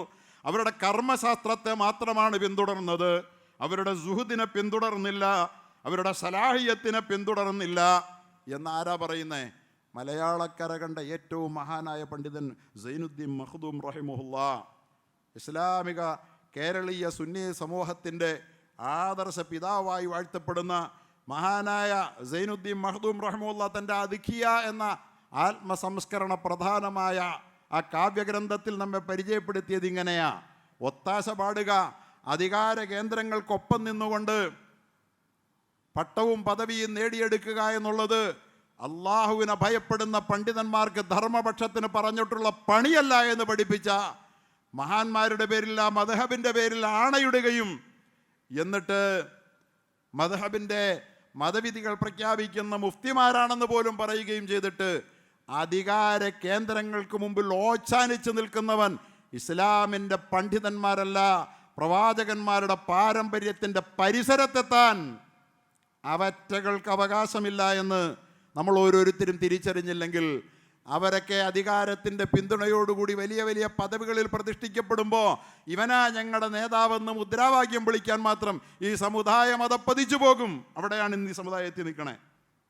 അവരുടെ കർമ്മശാസ്ത്രത്തെ മാത്രമാണ് പിന്തുടർന്നത്. അവരുടെ സുഹുദിനെ പിന്തുടർന്നില്ല, അവരുടെ സലാഹിയത്തിനെ പിന്തുടർന്നില്ല എന്നാരാ പറയുന്നേ? മലയാളക്കര കണ്ട ഏറ്റവും മഹാനായ പണ്ഡിതൻ സൈനുദ്ദീൻ മഖ്ദൂം റഹിമഹുല്ലാ. ഇസ്ലാമിക കേരളീയ സുന്നി സമൂഹത്തിൻ്റെ ആദർശ പിതാവായി വാഴ്ത്തപ്പെടുന്ന മഹാനായ സൈനുദ്ദീൻ മഖ്ദൂം റഹിമഹുല്ലാ തൻ്റെ അദ്ഖിയ എന്ന ആത്മസംസ്കരണ പ്രധാനമായ ആ കാവ്യഗ്രന്ഥത്തിൽ നമ്മെ പരിചയപ്പെടുത്തിയത് ഇങ്ങനെയാ: ഒത്താശ പാടുക, അധികാര കേന്ദ്രങ്ങൾക്കൊപ്പം നിന്നുകൊണ്ട് പട്ടവും പദവിയും നേടിയെടുക്കുക എന്നുള്ളത് അള്ളാഹുവിനെ ഭയപ്പെടുന്ന പണ്ഡിതന്മാർക്ക് ധർമ്മപക്ഷത്തിന് പറഞ്ഞിട്ടുള്ള പണിയല്ല എന്ന് പഠിപ്പിച്ച മഹാന്മാരുടെ പേരിൽ, ആ മദ്ഹബിൻ്റെ പേരിൽ ആണയിടുകയും എന്നിട്ട് മദ്ഹബിൻ്റെ മതവിധികൾ പ്രഖ്യാപിക്കുന്ന മുഫ്തിമാരാണെന്ന് പോലും പറയുകയും ചെയ്തിട്ട് അധികാര കേന്ദ്രങ്ങൾക്ക് മുമ്പിൽ ഓച്ചാനിച്ച് നിൽക്കുന്നവൻ ഇസ്ലാമിൻ്റെ പണ്ഡിതന്മാരല്ല, പ്രവാചകന്മാരുടെ പാരമ്പര്യത്തിൻ്റെ പരിസരത്തെത്താൻ അവറ്റകൾക്ക് അവകാശമില്ല എന്ന് നമ്മൾ ഓരോരുത്തരും തിരിച്ചറിഞ്ഞില്ലെങ്കിൽ, അവരൊക്കെ അധികാരത്തിൻ്റെ പിന്തുണയോടുകൂടി വലിയ വലിയ പദവികളിൽ പ്രതിഷ്ഠിക്കപ്പെടുമ്പോൾ ഇവനാ ഞങ്ങളുടെ നേതാവെന്ന് മുദ്രാവാക്യം വിളിക്കാൻ മാത്രം ഈ സമുദായം അതപ്പതിച്ചു പോകും. അവിടെയാണ് ഇന്ന് ഈ സമുദായത്തിൽ നിൽക്കണേ.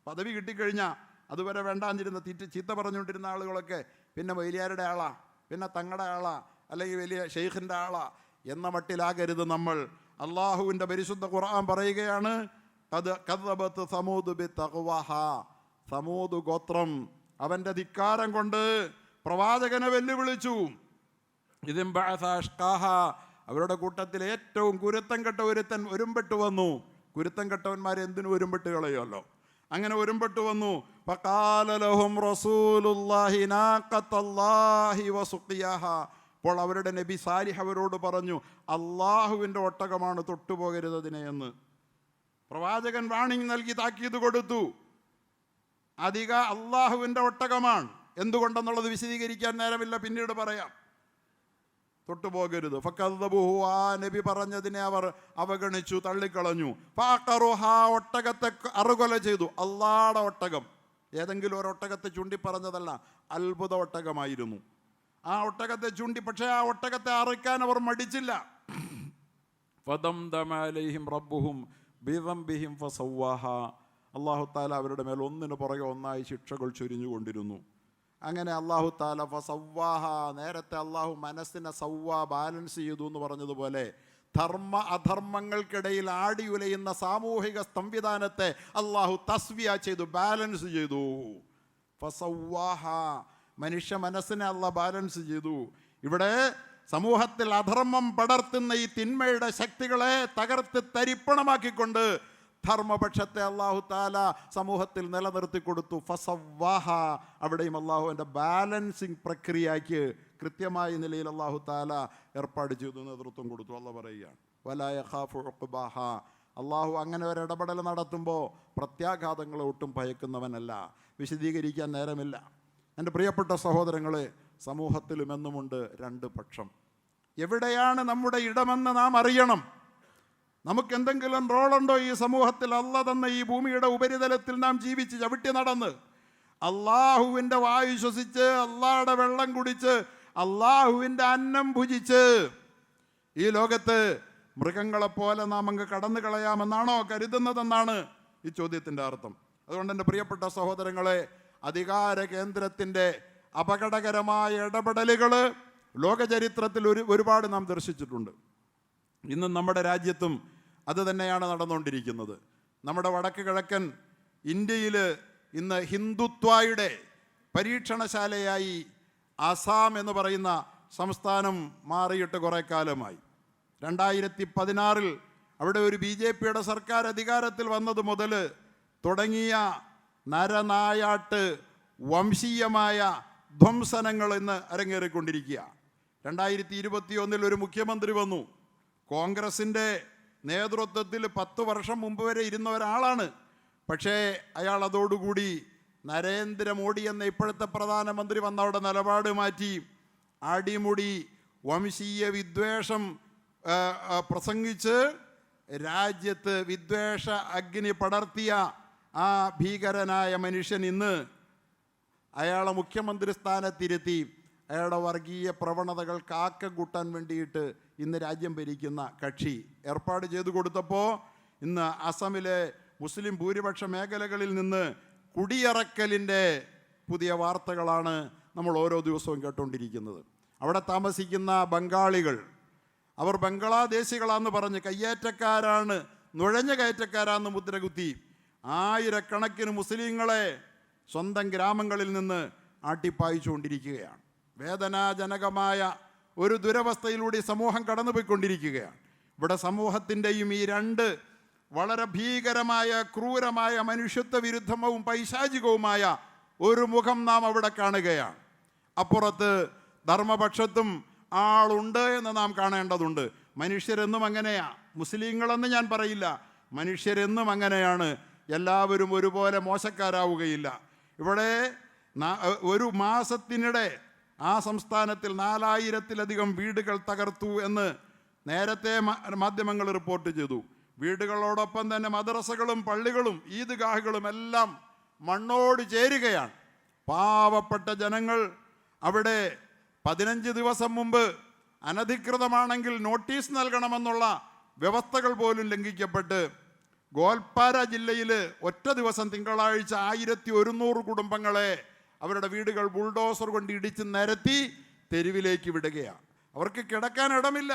പദവി കിട്ടിക്കഴിഞ്ഞാൽ അതുവരെ വേണ്ടാഞ്ഞിരുന്ന ചീത്ത പറഞ്ഞുകൊണ്ടിരുന്ന ആളുകളൊക്കെ പിന്നെ വലിയാരുടെ ആളാ, പിന്നെ തങ്ങളുടെ ആളാ, അല്ലെങ്കിൽ വലിയ ഷെയ്ഖിൻ്റെ ആളാ എന്ന മട്ടിലാകരുത് നമ്മൾ. അള്ളാഹുവിൻ്റെ പരിശുദ്ധ ഖുർആൻ പറയുകയാണ്, കദ്ദബത്ത് സമൂദ് ബിത്തഖ്വഹ. സമൂദ് ഗോത്രം അവൻ്റെ ധിക്കാരം കൊണ്ട് പ്രവാചകനെ വെല്ലുവിളിച്ചു. ഇദിൻ ബഅസ അഷ്ഖാഹ, അവരുടെ കൂട്ടത്തിൽ ഏറ്റവും കുരുത്തം കെട്ട ഒരുത്തൻ ഒരുമ്പെട്ട് വന്നു. കുരുത്തം കെട്ടവന്മാരെ എന്തിനു ഒരുമ്പെട്ട് കളയുമല്ലോ. അങ്ങനെ ഒരുമ്പെട്ട് വന്നു. ഫഖാല ലഹും റസൂലുള്ളാഹി നാഖത്തല്ലാഹി വസുഖിയഹ. അപ്പോൾ അവരുടെ നബി സാലിഹ് അവരോട് പറഞ്ഞു, അള്ളാഹുവിൻ്റെ ഒട്ടകമാണ്, തൊട്ടുപോകരുത് അതിനെ എന്ന്. പ്രവാചകൻ വാണിംഗ് നൽകി താക്കീത് കൊടുത്തു. അധിക അള്ളാഹുവിൻ്റെ ഒട്ടകമാണ്. എന്തുകൊണ്ടെന്നുള്ളത് വിശദീകരിക്കാൻ നേരമില്ല, പിന്നീട് പറയാം. തൊട്ടുപോകരുത്. ഫക്കദ്ദബൂഹു, ആ നബി പറഞ്ഞതിനെ അവർ അവഗണിച്ചു, തള്ളിക്കളഞ്ഞു. ഫഅഖറുഹ, ഒട്ടകത്തെ അറുകൊല ചെയ്തു. അള്ളാഹുടെ ഒട്ടകം, ഏതെങ്കിലും ഒരു ഒട്ടകത്തെ ചൂണ്ടി പറഞ്ഞതല്ല, അത്ഭുത ഒട്ടകമായിരുന്നു. ആ ഒട്ടകത്തെ ചൂണ്ടി, പക്ഷേ ആ ഒട്ടകത്തെ അറുക്കാൻ അവർ മടിച്ചില്ല. ഫദംദമ അലൈഹിം റബ്ബുഹും ബിദംബിഹിം ഫസവ്വാഹ, അല്ലാഹു തആല അവരുടെ മേൽ ഒന്നിനു പുറകെ ഒന്നായി ശിക്ഷകൾ ചൊരിഞ്ഞുകൊണ്ടിരുന്നു. അങ്ങനെ അല്ലാഹു തആല ഫസവ്വാഹ, നേരത്തെ അള്ളാഹു മനസ്സിനെ സവ്വാ, ബാലൻസ് ചെയ്തു എന്ന് പറഞ്ഞതുപോലെ ധർമ്മ അധർമ്മങ്ങൾക്കിടയിൽ ആടിയുലയുന്ന സാമൂഹിക സംവിധാനത്തെ അള്ളാഹു തസ്വിയ ചെയ്തു, ബാലൻസ് ചെയ്തു. ഫസവ്വാഹ, മനുഷ്യ മനസ്സിനെ അള്ളാഹ് ബാലൻസ് ചെയ്തു. ഇവിടെ സമൂഹത്തിൽ അധർമ്മം പടർത്തുന്ന ഈ തിന്മയുടെ ശക്തികളെ തകർത്ത് തരിപ്പണമാക്കിക്കൊണ്ട് ധർമ്മപക്ഷത്തെ അള്ളാഹു താല സമൂഹത്തിൽ നിലനിർത്തി കൊടുത്തു. ഫസവ്വാഹ, അവിടെയും അള്ളാഹുവിൻ്റെ ബാലൻസിങ് പ്രക്രിയയ്ക്ക് കൃത്യമായ നിലയിൽ അള്ളാഹു താല ഏർപ്പാട് ചെയ്തു, നേതൃത്വം കൊടുത്തു. അള്ളാഹ് പറയുകയാണ്, വലാ യഖാഫു ഉഖ്ബാഹ, അള്ളാഹു അങ്ങനെ ഒരു ഇടപെടൽ നടത്തുമ്പോൾ പ്രത്യാഘാതങ്ങളെ ഒട്ടും ഭയക്കുന്നവനല്ല. വിശദീകരിക്കാൻ നേരമില്ല. എൻ്റെ പ്രിയപ്പെട്ട സഹോദരങ്ങളെ, സമൂഹത്തിലും എന്നുമുണ്ട് രണ്ട് പക്ഷം. എവിടെയാണ് നമ്മുടെ ഇടമെന്ന് നാം അറിയണം. നമുക്കെന്തെങ്കിലും റോളുണ്ടോ ഈ സമൂഹത്തിൽ? അല്ലാഹ് തന്ന ഈ ഭൂമിയുടെ ഉപരിതലത്തിൽ നാം ജീവിച്ച് ചവിട്ടി നടന്ന് അള്ളാഹുവിൻ്റെ വായു ശ്വസിച്ച് അള്ളാഹുടെ വെള്ളം കുടിച്ച് അള്ളാഹുവിൻ്റെ അന്നം ഭുജിച്ച് ഈ ലോകത്ത് മൃഗങ്ങളെപ്പോലെ നാം അങ്ങ് കടന്നു കളയാമെന്നാണോ കരുതുന്നതെന്നാണ് ഈ ചോദ്യത്തിൻ്റെ അർത്ഥം. അതുകൊണ്ട് എൻ്റെ പ്രിയപ്പെട്ട സഹോദരങ്ങളെ, അധികാര കേന്ദ്രത്തിൻ്റെ അപകടകരമായ ഇടപെടലുകൾ ലോകചരിത്രത്തിൽ ഒരുപാട് നാം ദർശിച്ചിട്ടുണ്ട്. ഇന്നും നമ്മുടെ രാജ്യത്തും അത് തന്നെയാണ് നടന്നുകൊണ്ടിരിക്കുന്നത്. നമ്മുടെ വടക്ക് കിഴക്കൻ ഇന്ത്യയിൽ ഇന്ന് ഹിന്ദുത്വയുടെ പരീക്ഷണശാലയായി ആസാം എന്ന് പറയുന്ന സംസ്ഥാനം മാറിയിട്ട് കുറേ കാലമായി. 2016 അവിടെ ഒരു BJPയുടെ സർക്കാർ അധികാരത്തിൽ വന്നത് മുതൽ തുടങ്ങിയ നരനായാട്ട് വംശീയമായ ധ്വംസനങ്ങൾ ഇന്ന് അരങ്ങേറിക്കൊണ്ടിരിക്കുക. 2021 ഒരു മുഖ്യമന്ത്രി വന്നു. കോൺഗ്രസിൻ്റെ നേതൃത്വത്തിൽ 10 വർഷം മുമ്പ് വരെ ഇരുന്ന ഒരാളാണ്. പക്ഷേ അയാൾ അതോടുകൂടി നരേന്ദ്രമോദി എന്ന ഇപ്പോഴത്തെ പ്രധാനമന്ത്രി വന്ന അവിടെ നിലപാട് മാറ്റി അടിമുടി വംശീയ വിദ്വേഷം പ്രസംഗിച്ച് രാജ്യത്ത് വിദ്വേഷ അഗ്നി പടർത്തിയ ആ ഭീകരനായ മനുഷ്യൻ ഇന്ന് അയാളെ മുഖ്യമന്ത്രി സ്ഥാനത്തിരുത്തി അയാളുടെ വർഗീയ പ്രവണതകൾ കാക്ക കൂട്ടാൻ വേണ്ടിയിട്ട് ഇന്ന് രാജ്യം ഭരിക്കുന്ന കക്ഷി ഏർപ്പാട് ചെയ്തു കൊടുത്തപ്പോൾ ഇന്ന് അസമിലെ മുസ്ലിം ഭൂരിപക്ഷ മേഖലകളിൽ നിന്ന് കുടിയിറക്കലിൻ്റെ പുതിയ വാർത്തകളാണ് നമ്മൾ ഓരോ ദിവസവും കേട്ടുകൊണ്ടിരിക്കുന്നത്. അവിടെ താമസിക്കുന്ന ബംഗാളികൾ, അവർ ബംഗ്ലാദേശികളാന്ന് പറഞ്ഞ് കയ്യേറ്റക്കാരാണ്, നുഴഞ്ഞ കയറ്റക്കാരാന്ന് മുദ്രകുത്തി ആയിരക്കണക്കിന് മുസ്ലിങ്ങളെ സ്വന്തം ഗ്രാമങ്ങളിൽ നിന്ന് ആട്ടിപ്പായിച്ചുകൊണ്ടിരിക്കുകയാണ്. വേദനാജനകമായ ഒരു ദുരവസ്ഥയിലൂടെ സമൂഹം കടന്നുപോയിക്കൊണ്ടിരിക്കുകയാണ്. ഇവിടെ സമൂഹത്തിൻ്റെയും ഈ രണ്ട് വളരെ ഭീകരമായ ക്രൂരമായ മനുഷ്യത്വ വിരുദ്ധവും പൈശാചികവുമായ ഒരു മുഖം നാം അവിടെ കാണുകയാണ്. അപ്പുറത്ത് ധർമ്മപക്ഷത്തും ആളുണ്ട് എന്ന് നാം കാണേണ്ടതുണ്ട്. മനുഷ്യരെന്നും അങ്ങനെയാണ്. മുസ്ലിങ്ങളെന്ന് ഞാൻ പറയില്ല, മനുഷ്യരെന്നും അങ്ങനെയാണ്. എല്ലാവരും ഒരുപോലെ മോശക്കാരാവുകയില്ല. ഇവിടെ ഒരു മാസത്തിനിടെ ആ സംസ്ഥാനത്തിൽ 4000-ലധികം വീടുകൾ തകർത്തു എന്ന് നേരത്തെ മാധ്യമങ്ങൾ റിപ്പോർട്ട് ചെയ്തു. വീടുകളോടൊപ്പം തന്നെ മദ്രസകളും പള്ളികളും ഈദ്ഗാഹുകളും എല്ലാം മണ്ണോട് ചേരുകയാണ്. പാവപ്പെട്ട ജനങ്ങൾ അവിടെ 15 ദിവസം മുമ്പ് അനധികൃതമാണെങ്കിൽ നോട്ടീസ് നൽകണമെന്നുള്ള വ്യവസ്ഥകൾ പോലും ലംഘിക്കപ്പെട്ട് ഗോൽപ്പാര ജില്ലയിൽ ഒറ്റ ദിവസം തിങ്കളാഴ്ച 1100 കുടുംബങ്ങളെ അവരുടെ വീടുകൾ ബുൾഡോസർ കൊണ്ട് ഇടിച്ച് നിരത്തി തെരുവിലേക്ക് വിടുകയാണ്. അവർക്ക് കിടക്കാൻ ഇടമില്ല,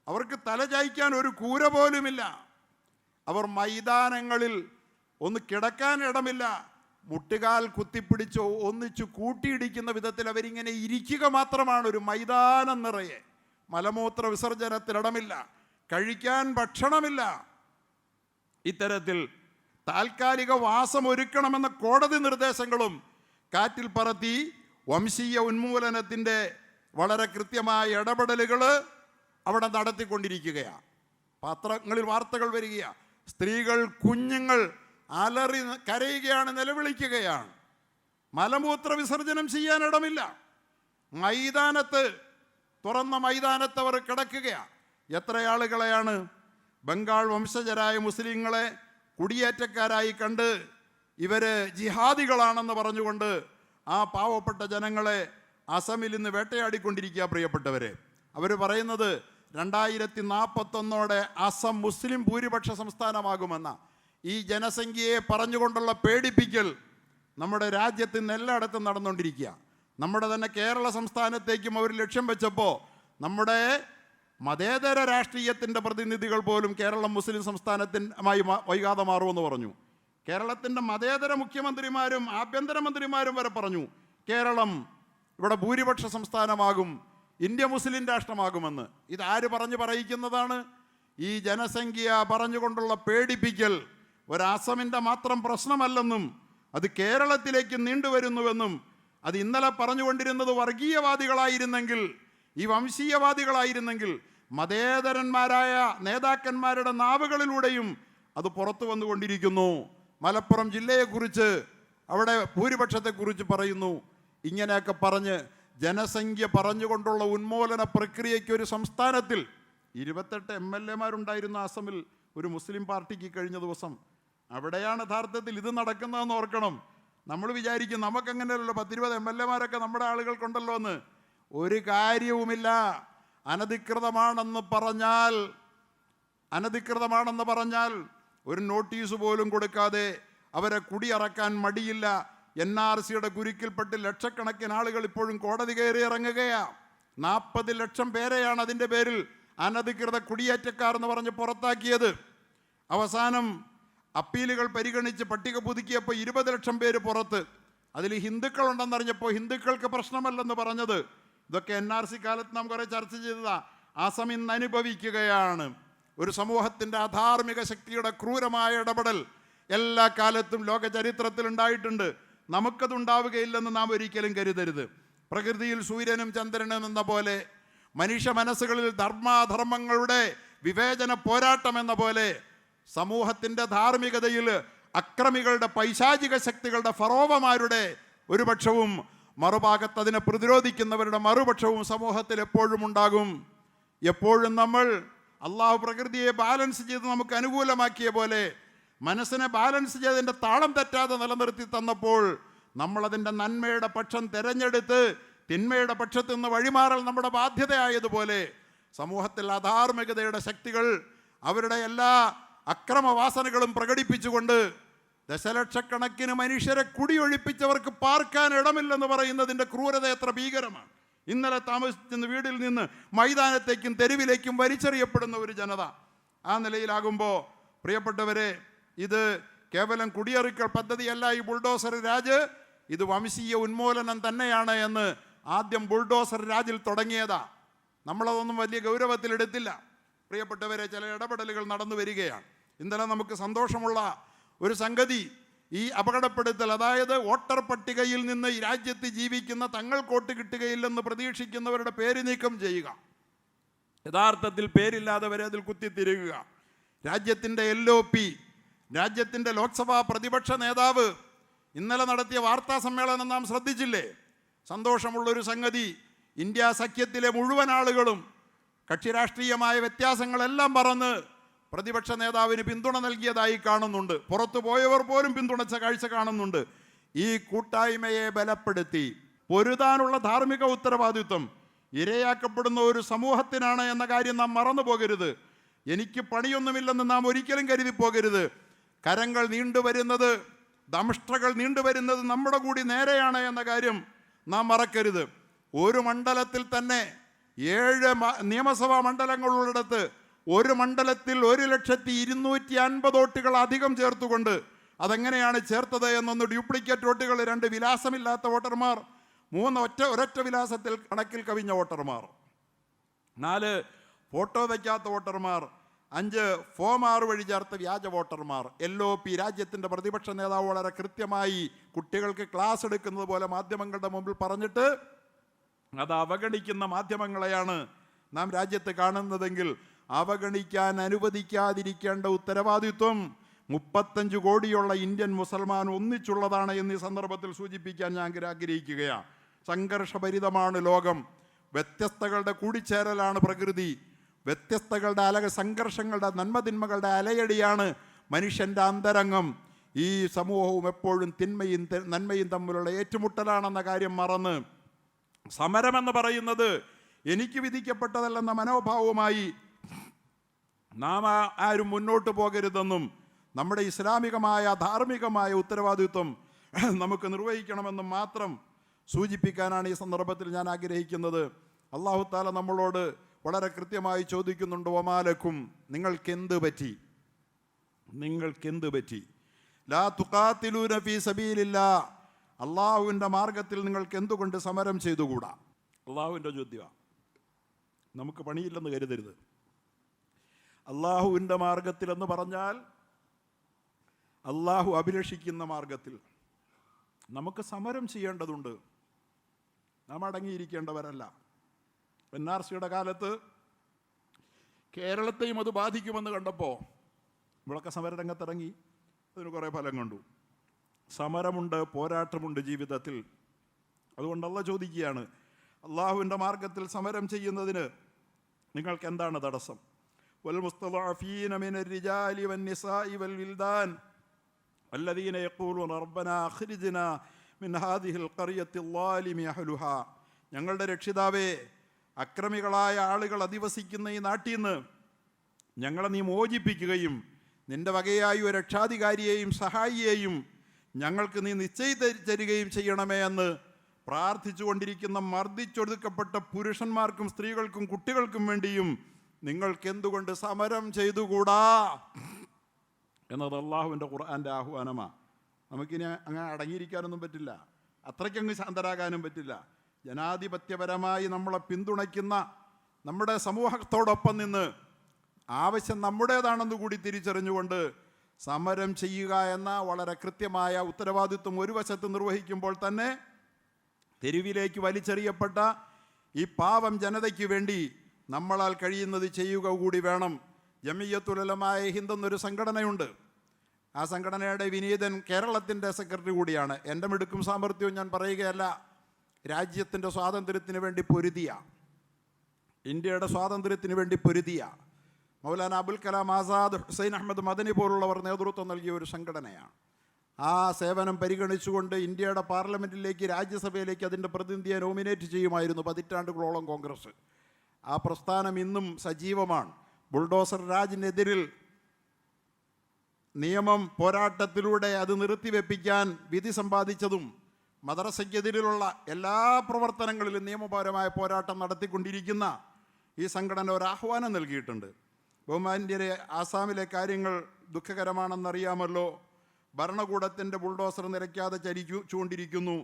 അവർക്ക് തലചായ്ക്കാൻ ഒരു കൂര പോലുമില്ല. അവർ മൈതാനങ്ങളിൽ ഒന്ന് കിടക്കാൻ ഇടമില്ല, മുട്ടുകാൽ കുത്തിപ്പിടിച്ചോ ഒന്നിച്ചു കൂട്ടിയിടിക്കുന്ന വിധത്തിൽ അവരിങ്ങനെ ഇരിക്കുക മാത്രമാണ്. ഒരു മൈതാനം നിറയെ മലമൂത്ര വിസർജനത്തിനിടമില്ല, കഴിക്കാൻ ഭക്ഷണമില്ല. ഇത്തരത്തിൽ താൽക്കാലിക വാസം ഒരുക്കണമെന്ന കോടതി നിർദ്ദേശങ്ങളും കാറ്റിൽ പറത്തി വംശീയ ഉന്മൂലനത്തിൻ്റെ വളരെ കൃത്യമായ ഇടപെടലുകൾ അവിടെ നടത്തിക്കൊണ്ടിരിക്കുകയാണ്. പത്രങ്ങളിൽ വാർത്തകൾ വരികയാണ്. സ്ത്രീകൾ, കുഞ്ഞുങ്ങൾ അലറി കരയുകയാണ്, നിലവിളിക്കുകയാണ്. മലമൂത്ര വിസർജനം ചെയ്യാൻ ഇടമില്ല. മൈതാനത്ത്, തുറന്ന മൈതാനത്ത് അവർ കിടക്കുകയാണ്. എത്ര ആളുകളെയാണ് ബംഗാൾ വംശജരായ മുസ്ലിങ്ങളെ കുടിയേറ്റക്കാരായി കണ്ട് ഇവർ ജിഹാദികളാണെന്ന് പറഞ്ഞുകൊണ്ട് ആ പാവപ്പെട്ട ജനങ്ങളെ അസമിൽ ഇന്ന് വേട്ടയാടിക്കൊണ്ടിരിക്കുക. പ്രിയപ്പെട്ടവരെ, അവർ പറയുന്നത് 2041 അസം മുസ്ലിം ഭൂരിപക്ഷ സംസ്ഥാനമാകുമെന്ന ഈ ജനസംഖ്യയെ പറഞ്ഞുകൊണ്ടുള്ള പേടിപ്പിക്കൽ നമ്മുടെ രാജ്യത്ത് ഇന്ന് എല്ലായിടത്തും നടന്നുകൊണ്ടിരിക്കുക. നമ്മുടെ തന്നെ കേരള സംസ്ഥാനത്തേക്കും അവർ ലക്ഷ്യം വെച്ചപ്പോൾ നമ്മുടെ മതേതര രാഷ്ട്രീയത്തിൻ്റെ പ്രതിനിധികൾ പോലും കേരളം മുസ്ലിം സംസ്ഥാനത്തിനുമായി വൈകാതെ മാറുമെന്ന് പറഞ്ഞു. കേരളത്തിൻ്റെ മതേതര മുഖ്യമന്ത്രിമാരും ആഭ്യന്തരമന്ത്രിമാരും വരെ പറഞ്ഞു കേരളം ഇവിടെ ഭൂരിപക്ഷ സംസ്ഥാനമാകും, ഇന്ത്യ മുസ്ലിം രാഷ്ട്രമാകുമെന്ന്. ഇതാര് പറഞ്ഞു പറയിക്കുന്നതാണ്? ഈ ജനസംഖ്യ പറഞ്ഞുകൊണ്ടുള്ള പേടിപ്പിക്കൽ ഒരു അസമിൻ്റെ മാത്രം പ്രശ്നമല്ലെന്നും അത് കേരളത്തിലേക്ക് നീണ്ടുവരുന്നുവെന്നും അത് ഇന്നലെ പറഞ്ഞുകൊണ്ടിരുന്നത് വർഗീയവാദികളായിരുന്നെങ്കിൽ, ഈ വംശീയവാദികളായിരുന്നെങ്കിൽ മതേതരന്മാരായ നേതാക്കന്മാരുടെ നാവുകളിലൂടെയും അത് പുറത്തു വന്നുകൊണ്ടിരിക്കുന്നു. മലപ്പുറം ജില്ലയെക്കുറിച്ച്, അവിടെ ഭൂരിപക്ഷത്തെക്കുറിച്ച് പറയുന്നു. ഇങ്ങനെയൊക്കെ പറഞ്ഞ് ജനസംഖ്യ പറഞ്ഞുകൊണ്ടുള്ള ഉന്മൂലന പ്രക്രിയയ്ക്ക് ഒരു സംസ്ഥാനത്തിൽ 28 MLA-മാരുണ്ടായിരുന്നു അസമിൽ ഒരു മുസ്ലിം പാർട്ടിക്ക് കഴിഞ്ഞ ദിവസം. അവിടെയാണ് യഥാർത്ഥത്തിൽ ഇത് നടക്കുന്നതെന്ന് ഓർക്കണം. നമ്മൾ വിചാരിക്കും നമുക്കങ്ങനെയല്ലോ 10-20 MLA-മാരൊക്കെ നമ്മുടെ ആളുകൾക്കുണ്ടല്ലോ എന്ന്. ഒരു കാര്യവുമില്ല. അനധികൃതമാണെന്ന് പറഞ്ഞാൽ ഒരു നോട്ടീസ് പോലും കൊടുക്കാതെ അവരെ കുടിയിറക്കാൻ മടിയില്ല. NRCയുടെ കുരുക്കിൽപ്പെട്ട് ലക്ഷക്കണക്കിന് ആളുകൾ ഇപ്പോഴും കോടതി കയറി ഇറങ്ങുകയാണ്. 40 ലക്ഷം പേരെയാണ് അതിൻ്റെ പേരിൽ അനധികൃത കുടിയേറ്റക്കാർ എന്ന് പറഞ്ഞ് പുറത്താക്കിയത്. അവസാനം അപ്പീലുകൾ പരിഗണിച്ച് പട്ടിക പുതുക്കിയപ്പോൾ 20 ലക്ഷം പേര് പുറത്ത്. അതിൽ ഹിന്ദുക്കളുണ്ടെന്നറിഞ്ഞപ്പോൾ ഹിന്ദുക്കൾക്ക് പ്രശ്നമല്ലെന്ന് പറഞ്ഞത്. ഇതൊക്കെ NRC കാലത്ത് നാം കുറേ ചർച്ച ചെയ്തതാ. അസം ഇന്ന് അനുഭവിക്കുകയാണ്. ഒരു സമൂഹത്തിൻ്റെ അധാർമിക ശക്തിയുടെ ക്രൂരമായ ഇടപെടൽ എല്ലാ കാലത്തും ലോക ചരിത്രത്തിൽ ഉണ്ടായിട്ടുണ്ട്. നമുക്കതുണ്ടാവുകയില്ലെന്ന് നാം ഒരിക്കലും കരുതരുത്. പ്രകൃതിയിൽ സൂര്യനും ചന്ദ്രനും എന്ന പോലെ മനുഷ്യ മനസ്സുകളിൽ ധർമാധർമ്മങ്ങളുടെ വിവേചന പോരാട്ടം എന്ന പോലെ സമൂഹത്തിൻ്റെ ധാർമ്മികതയിൽ അക്രമികളുടെ പൈശാചിക ശക്തികളുടെ ഫറോവമാരുടെ ഒരു പക്ഷവും മറുഭാഗത്ത് അതിനെ പ്രതിരോധിക്കുന്നവരുടെ മറുപക്ഷവും സമൂഹത്തിൽ എപ്പോഴും ഉണ്ടാകും. എപ്പോഴും നമ്മൾ അള്ളാഹു പ്രകൃതിയെ ബാലൻസ് ചെയ്ത് നമുക്ക് അനുകൂലമാക്കിയ പോലെ മനസ്സിനെ ബാലൻസ് ചെയ്തതിൻ്റെ താളം തെറ്റാതെ നിലനിർത്തി തന്നപ്പോൾ നമ്മളതിൻ്റെ നന്മയുടെ പക്ഷം തിരഞ്ഞെടുത്ത് തിന്മയുടെ പക്ഷത്തു നിന്ന് വഴിമാറൽ നമ്മുടെ ബാധ്യതയായതുപോലെ സമൂഹത്തിൽ അധാർമികതയുടെ ശക്തികൾ അവരുടെ എല്ലാ അക്രമവാസനകളും പ്രകടിപ്പിച്ചുകൊണ്ട് ദശലക്ഷക്കണക്കിന് മനുഷ്യരെ കുടിയൊഴിപ്പിച്ചവർക്ക് പാർക്കാൻ ഇടമില്ലെന്ന് പറയുന്നതിൻ്റെ ക്രൂരത എത്ര ഭീകരമാണ്. ഇന്നലെ താമസിക്കുന്ന വീടിൽ നിന്ന് മൈതാനത്തേക്കും തെരുവിലേക്കും വലിച്ചെറിയപ്പെടുന്ന ഒരു ജനത. ആ നിലയിലാകുമ്പോൾ പ്രിയപ്പെട്ടവരെ, ഇത് കേവലം കുടിയേറിക്കൽ പദ്ധതിയല്ല. ഈ ബുൾഡോസർ രാജ് ഇത് വംശീയ ഉന്മൂലനം തന്നെയാണ് എന്ന് ആദ്യം ബുൾഡോസർ രാജിൽ തുടങ്ങിയതാ. നമ്മളതൊന്നും വലിയ ഗൗരവത്തിലെടുത്തില്ല. പ്രിയപ്പെട്ടവരെ, ചില ഇടപെടലുകൾ നടന്നു വരികയാണ്. ഇന്നലെ നമുക്ക് സന്തോഷമുള്ള ഒരു സംഗതി, ഈ അപകടപ്പെടുത്തൽ, അതായത് വോട്ടർ പട്ടികയിൽ നിന്ന് ഈ രാജ്യത്ത് ജീവിക്കുന്ന തങ്ങൾക്ക് വോട്ട് കിട്ടുകയില്ലെന്ന് പ്രതീക്ഷിക്കുന്നവരുടെ പേര് നീക്കം ചെയ്യുക, യഥാർത്ഥത്തിൽ പേരില്ലാത്തവരെ അതിൽ കുത്തിത്തിരുകുക. രാജ്യത്തിൻ്റെ LOP, രാജ്യത്തിൻ്റെ ലോക്സഭാ പ്രതിപക്ഷ നേതാവ് ഇന്നലെ നടത്തിയ വാർത്താ സമ്മേളനം നാം ശ്രദ്ധിച്ചില്ലേ? സന്തോഷമുള്ളൊരു സംഗതി, ഇന്ത്യ സഖ്യത്തിലെ മുഴുവൻ ആളുകളും കക്ഷി രാഷ്ട്രീയമായ വ്യത്യാസങ്ങളെല്ലാം പറന്ന് പ്രതിപക്ഷ നേതാവിന് പിന്തുണ നൽകിയതായി കാണുന്നുണ്ട്. പുറത്തു പോയവർ പോലും പിന്തുണച്ച കാഴ്ച കാണുന്നുണ്ട്. ഈ കൂട്ടായ്മയെ ബലപ്പെടുത്തി പൊരുതാനുള്ള ധാർമ്മിക ഉത്തരവാദിത്വം ഇരയാക്കപ്പെടുന്ന ഒരു സമൂഹത്തിനാണ് എന്ന കാര്യം നാം മറന്നു പോകരുത്. എനിക്ക് പണിയൊന്നുമില്ലെന്ന് നാം ഒരിക്കലും കരുതി പോകരുത്. കരങ്ങൾ നീണ്ടുവരുന്നത്, ദംഷ്ട്രകൾ നീണ്ടുവരുന്നത് നമ്മുടെ കൂടി നേരെയാണ് എന്ന കാര്യം നാം മറക്കരുത്. ഒരു മണ്ഡലത്തിൽ തന്നെ 7 നിയമസഭാ മണ്ഡലങ്ങളുള്ളിടത്ത് ഒരു മണ്ഡലത്തിൽ 1,250,000 വോട്ടുകൾ അധികം ചേർത്തുകൊണ്ട്, അതെങ്ങനെയാണ് ചേർത്തത് എന്നൊന്ന്, ഡ്യൂപ്ലിക്കേറ്റ് വോട്ടുകൾ, 2 വിലാസമില്ലാത്ത വോട്ടർമാർ, 3 ഒരൊറ്റ വിലാസത്തിൽ കണക്കിൽ കവിഞ്ഞ വോട്ടർമാർ, 4 ഫോട്ടോ വയ്ക്കാത്ത വോട്ടർമാർ, 5 ഫോം 6 വഴി ചേർത്ത വ്യാജ വോട്ടർമാർ. LOP രാജ്യത്തിൻ്റെ പ്രതിപക്ഷ നേതാവ് വളരെ കൃത്യമായി കുട്ടികൾക്ക് ക്ലാസ് എടുക്കുന്നത് പോലെ മാധ്യമങ്ങളുടെ മുമ്പിൽ പറഞ്ഞിട്ട് അത് അവഗണിക്കുന്ന മാധ്യമങ്ങളെയാണ് നാം രാജ്യത്ത് കാണുന്നതെങ്കിൽ അവഗണിക്കാൻ അനുവദിക്കാതിരിക്കേണ്ട ഉത്തരവാദിത്വം 35 കോടിയുള്ള ഇന്ത്യൻ മുസൽമാൻ ഒന്നിച്ചുള്ളതാണ് എന്ന് ഈ സന്ദർഭത്തിൽ സൂചിപ്പിക്കാൻ ഞാൻ ആഗ്രഹിക്കുകയാണ്. സംഘർഷഭരിതമാണ് ലോകം. വ്യത്യസ്തകളുടെ കൂടിച്ചേരലാണ് പ്രകൃതി. വ്യത്യസ്തകളുടെ സംഘർഷങ്ങളുടെ നന്മതിന്മകളുടെ അലയടിയാണ് മനുഷ്യൻ്റെ അന്തരംഗം. ഈ സമൂഹവും എപ്പോഴും തിന്മയും നന്മയും തമ്മിലുള്ള ഏറ്റുമുട്ടലാണെന്ന കാര്യം മറന്ന് സമരമെന്ന് പറയുന്നത് എനിക്ക് വിധിക്കപ്പെട്ടതല്ലെന്ന മനോഭാവവുമായി നാം ആരും മുന്നോട്ട് പോകരുതെന്നും നമ്മുടെ ഇസ്ലാമികമായ ധാർമ്മികമായ ഉത്തരവാദിത്വം നമുക്ക് നിർവഹിക്കണമെന്നും മാത്രം സൂചിപ്പിക്കാനാണ് ഈ സന്ദർഭത്തിൽ ഞാൻ ആഗ്രഹിക്കുന്നത്. അല്ലാഹു തആല നമ്മളോട് വളരെ കൃത്യമായി ചോദിക്കുന്നുണ്ട്, വമാലക്കും, നിങ്ങൾക്കെന്ത് പറ്റി? ലാ തുഖാതിലൂന ഫീ സബീലില്ലാ, അള്ളാഹുവിൻ്റെ മാർഗത്തിൽ നിങ്ങൾക്ക് എന്തുകൊണ്ട് സമരം ചെയ്തുകൂടാ? അള്ളാഹുവിൻ്റെ ചോദ്യമാണ്. നമുക്ക് പണിയില്ലെന്ന് കരുതരുത്. അള്ളാഹുവിൻ്റെ മാർഗത്തിൽ എന്ന് പറഞ്ഞാൽ അള്ളാഹു അഭിലഷിക്കുന്ന മാർഗത്തിൽ നമുക്ക് സമരം ചെയ്യേണ്ടതുണ്ട്. നാം അടങ്ങിയിരിക്കേണ്ടവരല്ല. NRCയുടെ കാലത്ത് കേരളത്തെയും അത് ബാധിക്കുമെന്ന് കണ്ടപ്പോൾ ഇവിടൊക്കെ സമരരംഗത്തിറങ്ങി. അതിന് കുറേ ഫലം കണ്ടു. സമരമുണ്ട്, പോരാട്ടമുണ്ട് ജീവിതത്തിൽ. അതുകൊണ്ട് അല്ലാഹു ചോദിക്കുകയാണ്, അള്ളാഹുവിൻ്റെ മാർഗത്തിൽ സമരം ചെയ്യുന്നതിന് നിങ്ങൾക്ക് എന്താണ് തടസ്സം? വൽ മുസ്തദഅഫീന മിനർ റിജാലി വന്നിസാഇ വൽ വിൽദാൻ അല്ലദീന യഖൂലൂന റബ്ബനാ അഖ്രിജ്നാ മിൻ ഹാദിഹിൽ ഖറിയത്തി ളാലിമി അഹ്ലുഹാ, ഞങ്ങളുടെ രക്ഷിതാവേ, അക്രമികളായ ആളുകൾ അധിവസിക്കുന്ന ഈ നാട്ടിൽ നിന്ന് ഞങ്ങളെ നീ മോചിപ്പിക്കുകയും നിന്റെ വകയായി ഒരു രക്ഷാധികാരിയെയും സഹായിയെയും ഞങ്ങൾക്ക് നീ നിശ്ചയിതരികയും ചെയ്യണമേ എന്ന് പ്രാർത്ഥിച്ചുകൊണ്ടിരിക്കുന്ന മർദ്ദിച്ചൊടുക്കപ്പെട്ട പുരുഷന്മാർക്കും സ്ത്രീകൾക്കും കുട്ടികൾക്കും വേണ്ടിയും നിങ്ങൾക്കെന്തുകൊണ്ട് സമരം ചെയ്തുകൂടാ എന്നത് അള്ളാഹുവിൻ്റെ ഖുർആൻ്റെ ആഹ്വാനമാണ്. നമുക്കിനി അങ്ങനെ അടങ്ങിയിരിക്കാനൊന്നും പറ്റില്ല. അത്രയ്ക്കങ്ങ് ശാന്തരാകാനും പറ്റില്ല. ജനാധിപത്യപരമായി നമ്മളെ പിന്തുണയ്ക്കുന്ന നമ്മുടെ സമൂഹത്തോടൊപ്പം നിന്ന് ആവശ്യം നമ്മുടേതാണെന്ന് കൂടി തിരിച്ചറിഞ്ഞുകൊണ്ട് സമരം ചെയ്യുക എന്ന വളരെ കൃത്യമായ ഉത്തരവാദിത്വം ഒരു വശത്ത് നിർവഹിക്കുമ്പോൾ തന്നെ തെരുവിലേക്ക് വലിച്ചെറിയപ്പെട്ട ഈ പാവം ജനതയ്ക്ക് വേണ്ടി നമ്മളാൽ കഴിയുന്നത് ചെയ്യുക കൂടി വേണം. ജമിയത്തുൽ ഉലമായ ഹിന്ദ് എന്നൊരു സംഘടനയുണ്ട്. ആ സംഘടനയുടെ വിനീതൻ കേരളത്തിൻ്റെ സെക്രട്ടറി കൂടിയാണ്. എൻ്റെ മിടുക്കും സാമർഥ്യവും ഞാൻ പറയുകയല്ല. രാജ്യത്തിൻ്റെ സ്വാതന്ത്ര്യത്തിന് വേണ്ടി പൊരുതിയ, ഇന്ത്യയുടെ സ്വാതന്ത്ര്യത്തിന് വേണ്ടി പൊരുതിയ മൗലാന അബുൽ കലാം ആസാദ്, ഹുസൈൻ അഹമ്മദ് മദനി പോലുള്ളവർ നേതൃത്വം നൽകിയ ഒരു സംഘടനയാണ്. ആ സേവനം പരിഗണിച്ചുകൊണ്ട് ഇന്ത്യയുടെ പാർലമെൻറ്റിലേക്ക്, രാജ്യസഭയിലേക്ക് അതിൻ്റെ പ്രതിനിധിയെ നോമിനേറ്റ് ചെയ്യുമായിരുന്നു പതിറ്റാണ്ടുകളോളം കോൺഗ്രസ്. ആ പ്രസ്ഥാനം ഇന്നും സജീവമാണ്. ബുൾഡോസർ രാജിനെതിരിൽ നിയമം പോരാട്ടത്തിലൂടെ അത് നിർത്തിവെപ്പിക്കാൻ വിധി സമ്പാദിച്ചതും മദ്രസയ്ക്കെതിരിലുള്ള എല്ലാ പ്രവർത്തനങ്ങളിലും നിയമപരമായ പോരാട്ടം നടത്തിക്കൊണ്ടിരിക്കുന്ന ഈ സംഘടന ഒരു ആഹ്വാനം നൽകിയിട്ടുണ്ട്. ബഹുമാന്യരെ, ആസാമിലെ കാര്യങ്ങൾ ദുഃഖകരമാണെന്നറിയാമല്ലോ. ഭരണകൂടത്തിൻ്റെ ബുൾഡോസർ നിരക്കാതെ ചരിച്ചുകൊണ്ടിരിക്കുന്നു.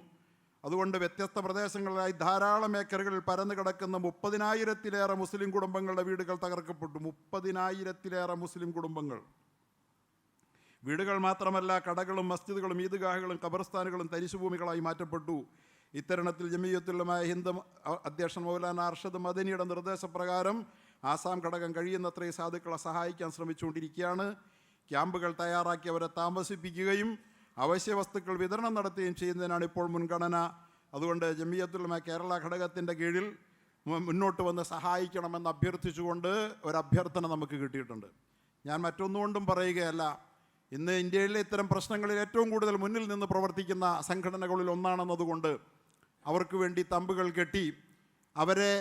അതുകൊണ്ട് വ്യത്യസ്ത പ്രദേശങ്ങളിലായി ധാരാളം ഏക്കറുകളിൽ പരന്നു കിടക്കുന്ന 30,000-ലേറെ മുസ്ലിം കുടുംബങ്ങളുടെ വീടുകൾ തകർക്കപ്പെട്ടു. 30,000-ലേറെ മുസ്ലിം കുടുംബങ്ങൾ. വീടുകൾ മാത്രമല്ല, കടകളും മസ്ജിദുകളും ഈദ്ഗാഹുകളും ഖബർസ്ഥാനുകളും തരിശുഭൂമികളായി മാറ്റപ്പെട്ടു. ഇത്തരുണത്തിൽ ജമിയത്തുൽ ഉലമായ ഹിന്ദ് അധ്യക്ഷൻ മൗലാന അർഷദ് മദനിയുടെ നിർദ്ദേശപ്രകാരം ആസാം ഘടകം കഴിയുന്നത്രയും സാധുക്കളെ സഹായിക്കാൻ ശ്രമിച്ചുകൊണ്ടിരിക്കുകയാണ്. ക്യാമ്പുകൾ തയ്യാറാക്കി അവരെ താമസിപ്പിക്കുകയും അവശ്യ വസ്തുക്കൾ വിതരണം നടത്തുകയും ചെയ്യുന്നതിനാണ് ഇപ്പോൾ മുൻഗണന. അതുകൊണ്ട് ജമിയത്തുൽ ഉലമ കേരള ഘടകത്തിൻ്റെ കീഴിൽ മുന്നോട്ട് വന്ന് സഹായിക്കണമെന്ന് അഭ്യർത്ഥിച്ചുകൊണ്ട് ഒരു അഭ്യർത്ഥന നമുക്ക് കിട്ടിയിട്ടുണ്ട്. ഞാൻ മറ്റൊന്നുകൊണ്ടും പറയുകയല്ല. ഇന്ന് ഇന്ത്യയിലെ ഇത്തരം പ്രശ്നങ്ങളിൽ ഏറ്റവും കൂടുതൽ മുന്നിൽ നിന്ന് പ്രവർത്തിക്കുന്ന സംഘടനകളിൽ ഒന്നാണെന്നതുകൊണ്ട് അവർക്ക് വേണ്ടി തമ്പുകൾ കെട്ടി അവരെ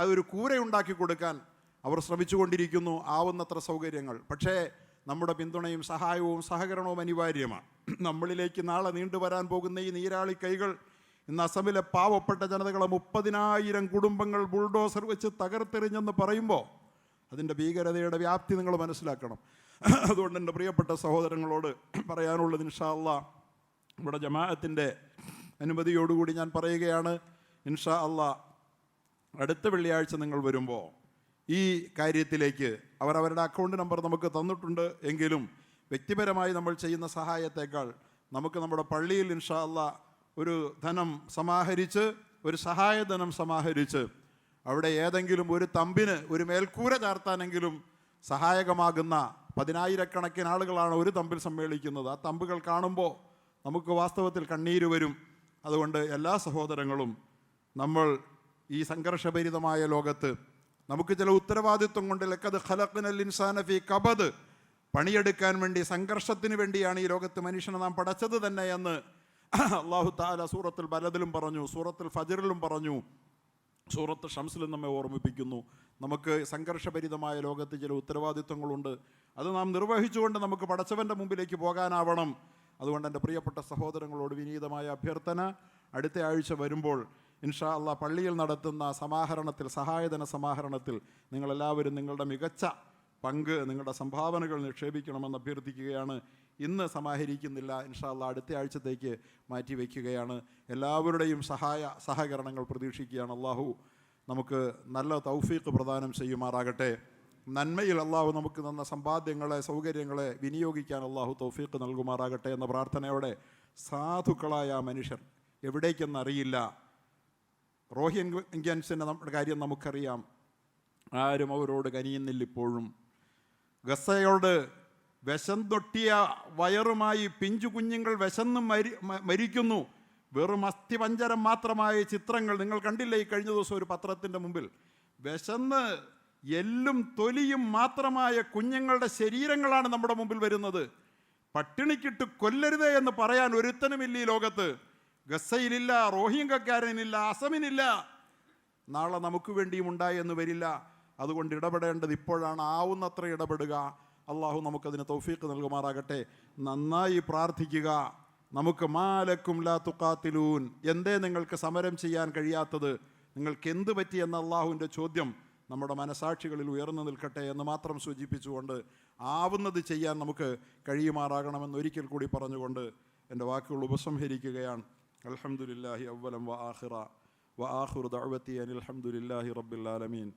അതൊരു കൂരയുണ്ടാക്കി കൊടുക്കാൻ അവർ ശ്രമിച്ചുകൊണ്ടിരിക്കുന്നു. ആവുന്നത്ര സൗകര്യങ്ങൾ. പക്ഷേ നമ്മുടെ പിന്തുണയും സഹായവും സഹകരണവും അനിവാര്യമാണ്. നമ്മളിലേക്ക് നാളെ നീണ്ടുവരാൻ പോകുന്ന ഈ നീരാളി കൈകൾ ഇന്ന് അസമിലെ പാവപ്പെട്ട ജനതകളെ 30,000 കുടുംബങ്ങൾ ബുൾഡോസർ വെച്ച് തകർത്തെറിഞ്ഞെന്ന് പറയുമ്പോൾ അതിൻ്റെ ഭീകരതയുടെ വ്യാപ്തി നിങ്ങൾ മനസ്സിലാക്കണം. അതുകൊണ്ട് എൻ്റെ പ്രിയപ്പെട്ട സഹോദരങ്ങളോട് പറയാനുള്ളത്, ഇൻഷാ അല്ലാ ഇവിടെ ജമാഅത്തിൻ്റെ അനുമതിയോടുകൂടി ഞാൻ പറയുകയാണ്, ഇൻഷാ അല്ലാ അടുത്ത വെള്ളിയാഴ്ച നിങ്ങൾ വരുമ്പോൾ ഈ കാര്യത്തിലേക്ക് അവരവരുടെ അക്കൗണ്ട് നമ്പർ നമുക്ക് തന്നിട്ടുണ്ട്. എങ്കിലും വ്യക്തിപരമായി നമ്മൾ ചെയ്യുന്ന സഹായത്തേക്കാൾ നമുക്ക് നമ്മുടെ പള്ളിയിൽ ഇൻഷാ അല്ലാ ഒരു ധനം സമാഹരിച്ച്, ഒരു സഹായധനം സമാഹരിച്ച് അവിടെ ഏതെങ്കിലും ഒരു തമ്പിന് ഒരു മേൽക്കൂര ചാർത്താനെങ്കിലും സഹായകമാകുന്ന 10,000-കണക്കിന് ആളുകളാണ് ഒരു തമ്പിൽ സമ്മേളിക്കുന്നത്. ആ തമ്പുകൾ കാണുമ്പോൾ നമുക്ക് വാസ്തവത്തിൽ കണ്ണീര് വരും. അതുകൊണ്ട് എല്ലാ സഹോദരങ്ങളും നമ്മൾ ഈ സംഘർഷഭരിതമായ ലോകത്ത് നമുക്ക് ചില ഉത്തരവാദിത്വം കൊണ്ട് ലഖദ് ഖലഖ്നൽ ഇൻസാന ഫീ കബദ്, പണിയെടുക്കാൻ വേണ്ടി സംഘർഷത്തിന് വേണ്ടിയാണ് ഈ ലോകത്ത് മനുഷ്യനെ നാം പടച്ചത് തന്നെ എന്ന് അല്ലാഹു തആല സൂറത്തുൽ ബലദിലും പറഞ്ഞു, സൂറത്തുൽ ഫജ്റിലും പറഞ്ഞു, സൂറത്ത് ഷംസിലും നമ്മെ ഓർമ്മിപ്പിക്കുന്നു. നമുക്ക് സംഘർഷഭരിതമായ ലോകത്ത് ചില ഉത്തരവാദിത്വങ്ങളുണ്ട്. അത് നാം നിർവഹിച്ചുകൊണ്ട് നമുക്ക് പടച്ചവൻ്റെ മുമ്പിലേക്ക് പോകാനാവണം. അതുകൊണ്ട് എൻ്റെ പ്രിയപ്പെട്ട സഹോദരങ്ങളോട് വിനീതമായ അഭ്യർത്ഥന, അടുത്ത ആഴ്ച വരുമ്പോൾ ഇൻഷാ അല്ലാഹ് പള്ളിയിൽ നടത്തുന്ന സമാഹരണത്തിൽ, സഹായധന സമാഹരണത്തിൽ നിങ്ങളെല്ലാവരും നിങ്ങളുടെ മികച്ച പങ്ക്, നിങ്ങളുടെ സംഭാവനകൾ നിക്ഷേപിക്കണമെന്ന് അഭ്യർത്ഥിക്കുകയാണ്. ഇന്ന് സമാഹരിക്കുന്നില്ല, ഇൻഷാ അല്ലാഹ് അടുത്ത ആഴ്ചത്തേക്ക് മാറ്റി വയ്ക്കുകയാണ്. എല്ലാവരുടെയും സഹകരണങ്ങൾ പ്രതീക്ഷിക്കുകയാണ്. അള്ളാഹു നമുക്ക് നല്ല തൗഫീഖ് പ്രദാനം ചെയ്യുമാറാകട്ടെ. നന്മയിൽ അള്ളാഹു നമുക്ക് തന്ന സമ്പാദ്യങ്ങളെ, സൗകര്യങ്ങളെ വിനിയോഗിക്കാൻ അള്ളാഹു തൗഫീഖ് നൽകുമാറാകട്ടെ എന്ന പ്രാർത്ഥനയോടെ, സാധുക്കളായ മനുഷ്യർ എവിടേക്കെന്നറിയില്ല. റോഹിംഗ്യൻസിൻ്റെ നമ്മുടെ കാര്യം നമുക്കറിയാം. ആരും അവരോട് കനിയുന്നില്ല. ഇപ്പോഴും ഗസയോട് വിശന്നൊട്ടിയ വയറുമായി പിഞ്ചു കുഞ്ഞുങ്ങൾ വിശന്ന് മരിക്കുന്നു. വെറും അസ്ഥിപഞ്ചരം മാത്രമായ ചിത്രങ്ങൾ നിങ്ങൾ കണ്ടില്ലേ ഈ കഴിഞ്ഞ ദിവസം ഒരു പത്രത്തിൻ്റെ മുമ്പിൽ? വിശന്ന് എല്ലും തൊലിയും മാത്രമായ കുഞ്ഞുങ്ങളുടെ ശരീരങ്ങളാണ് നമ്മുടെ മുമ്പിൽ വരുന്നത്. പട്ടിണിക്കിട്ട് കൊല്ലരുതേ എന്ന് പറയാൻ ഒരുത്തനുമില്ല ഈ ലോകത്ത്. ഗസയിലില്ല, റോഹിംഗ്യക്കാരനില്ല, അസമിനില്ല. നാളെ നമുക്ക് വേണ്ടിയും ഉണ്ടായി എന്ന് വരില്ല. അതുകൊണ്ട് ഇടപെടേണ്ടത് ഇപ്പോഴാണ്. ആവുന്നത്ര ഇടപെടുക. അള്ളാഹു നമുക്കതിന് തൗഫീഖ് നൽകുമാറാകട്ടെ. നന്നായി പ്രാർത്ഥിക്കുക. നമുക്ക് മാലക്കും ലാ തുഖാത്തിലൂൻ, എന്തേ നിങ്ങൾക്ക് സമരം ചെയ്യാൻ കഴിയാത്തത്, നിങ്ങൾക്ക് എന്ത് പറ്റി എന്ന അള്ളാഹുവിൻ്റെ ചോദ്യം നമ്മുടെ മനസാക്ഷികളിൽ ഉയർന്നു നിൽക്കട്ടെ എന്ന് മാത്രം സൂചിപ്പിച്ചുകൊണ്ട് ആവുന്നത് ചെയ്യാൻ നമുക്ക് കഴിയുമാറാകണമെന്ന് ഒരിക്കൽ കൂടി പറഞ്ഞുകൊണ്ട് എൻ്റെ വാക്കുകൾ ഉപസംഹരിക്കുകയാണ്. അൽഹംദുലില്ലാഹി അവ്വലം വ ആഖിറ വ ആഖിറു ദഅവതി അനിൽ ഹംദുലില്ലാഹി റബ്ബിൽ ആലമീൻ.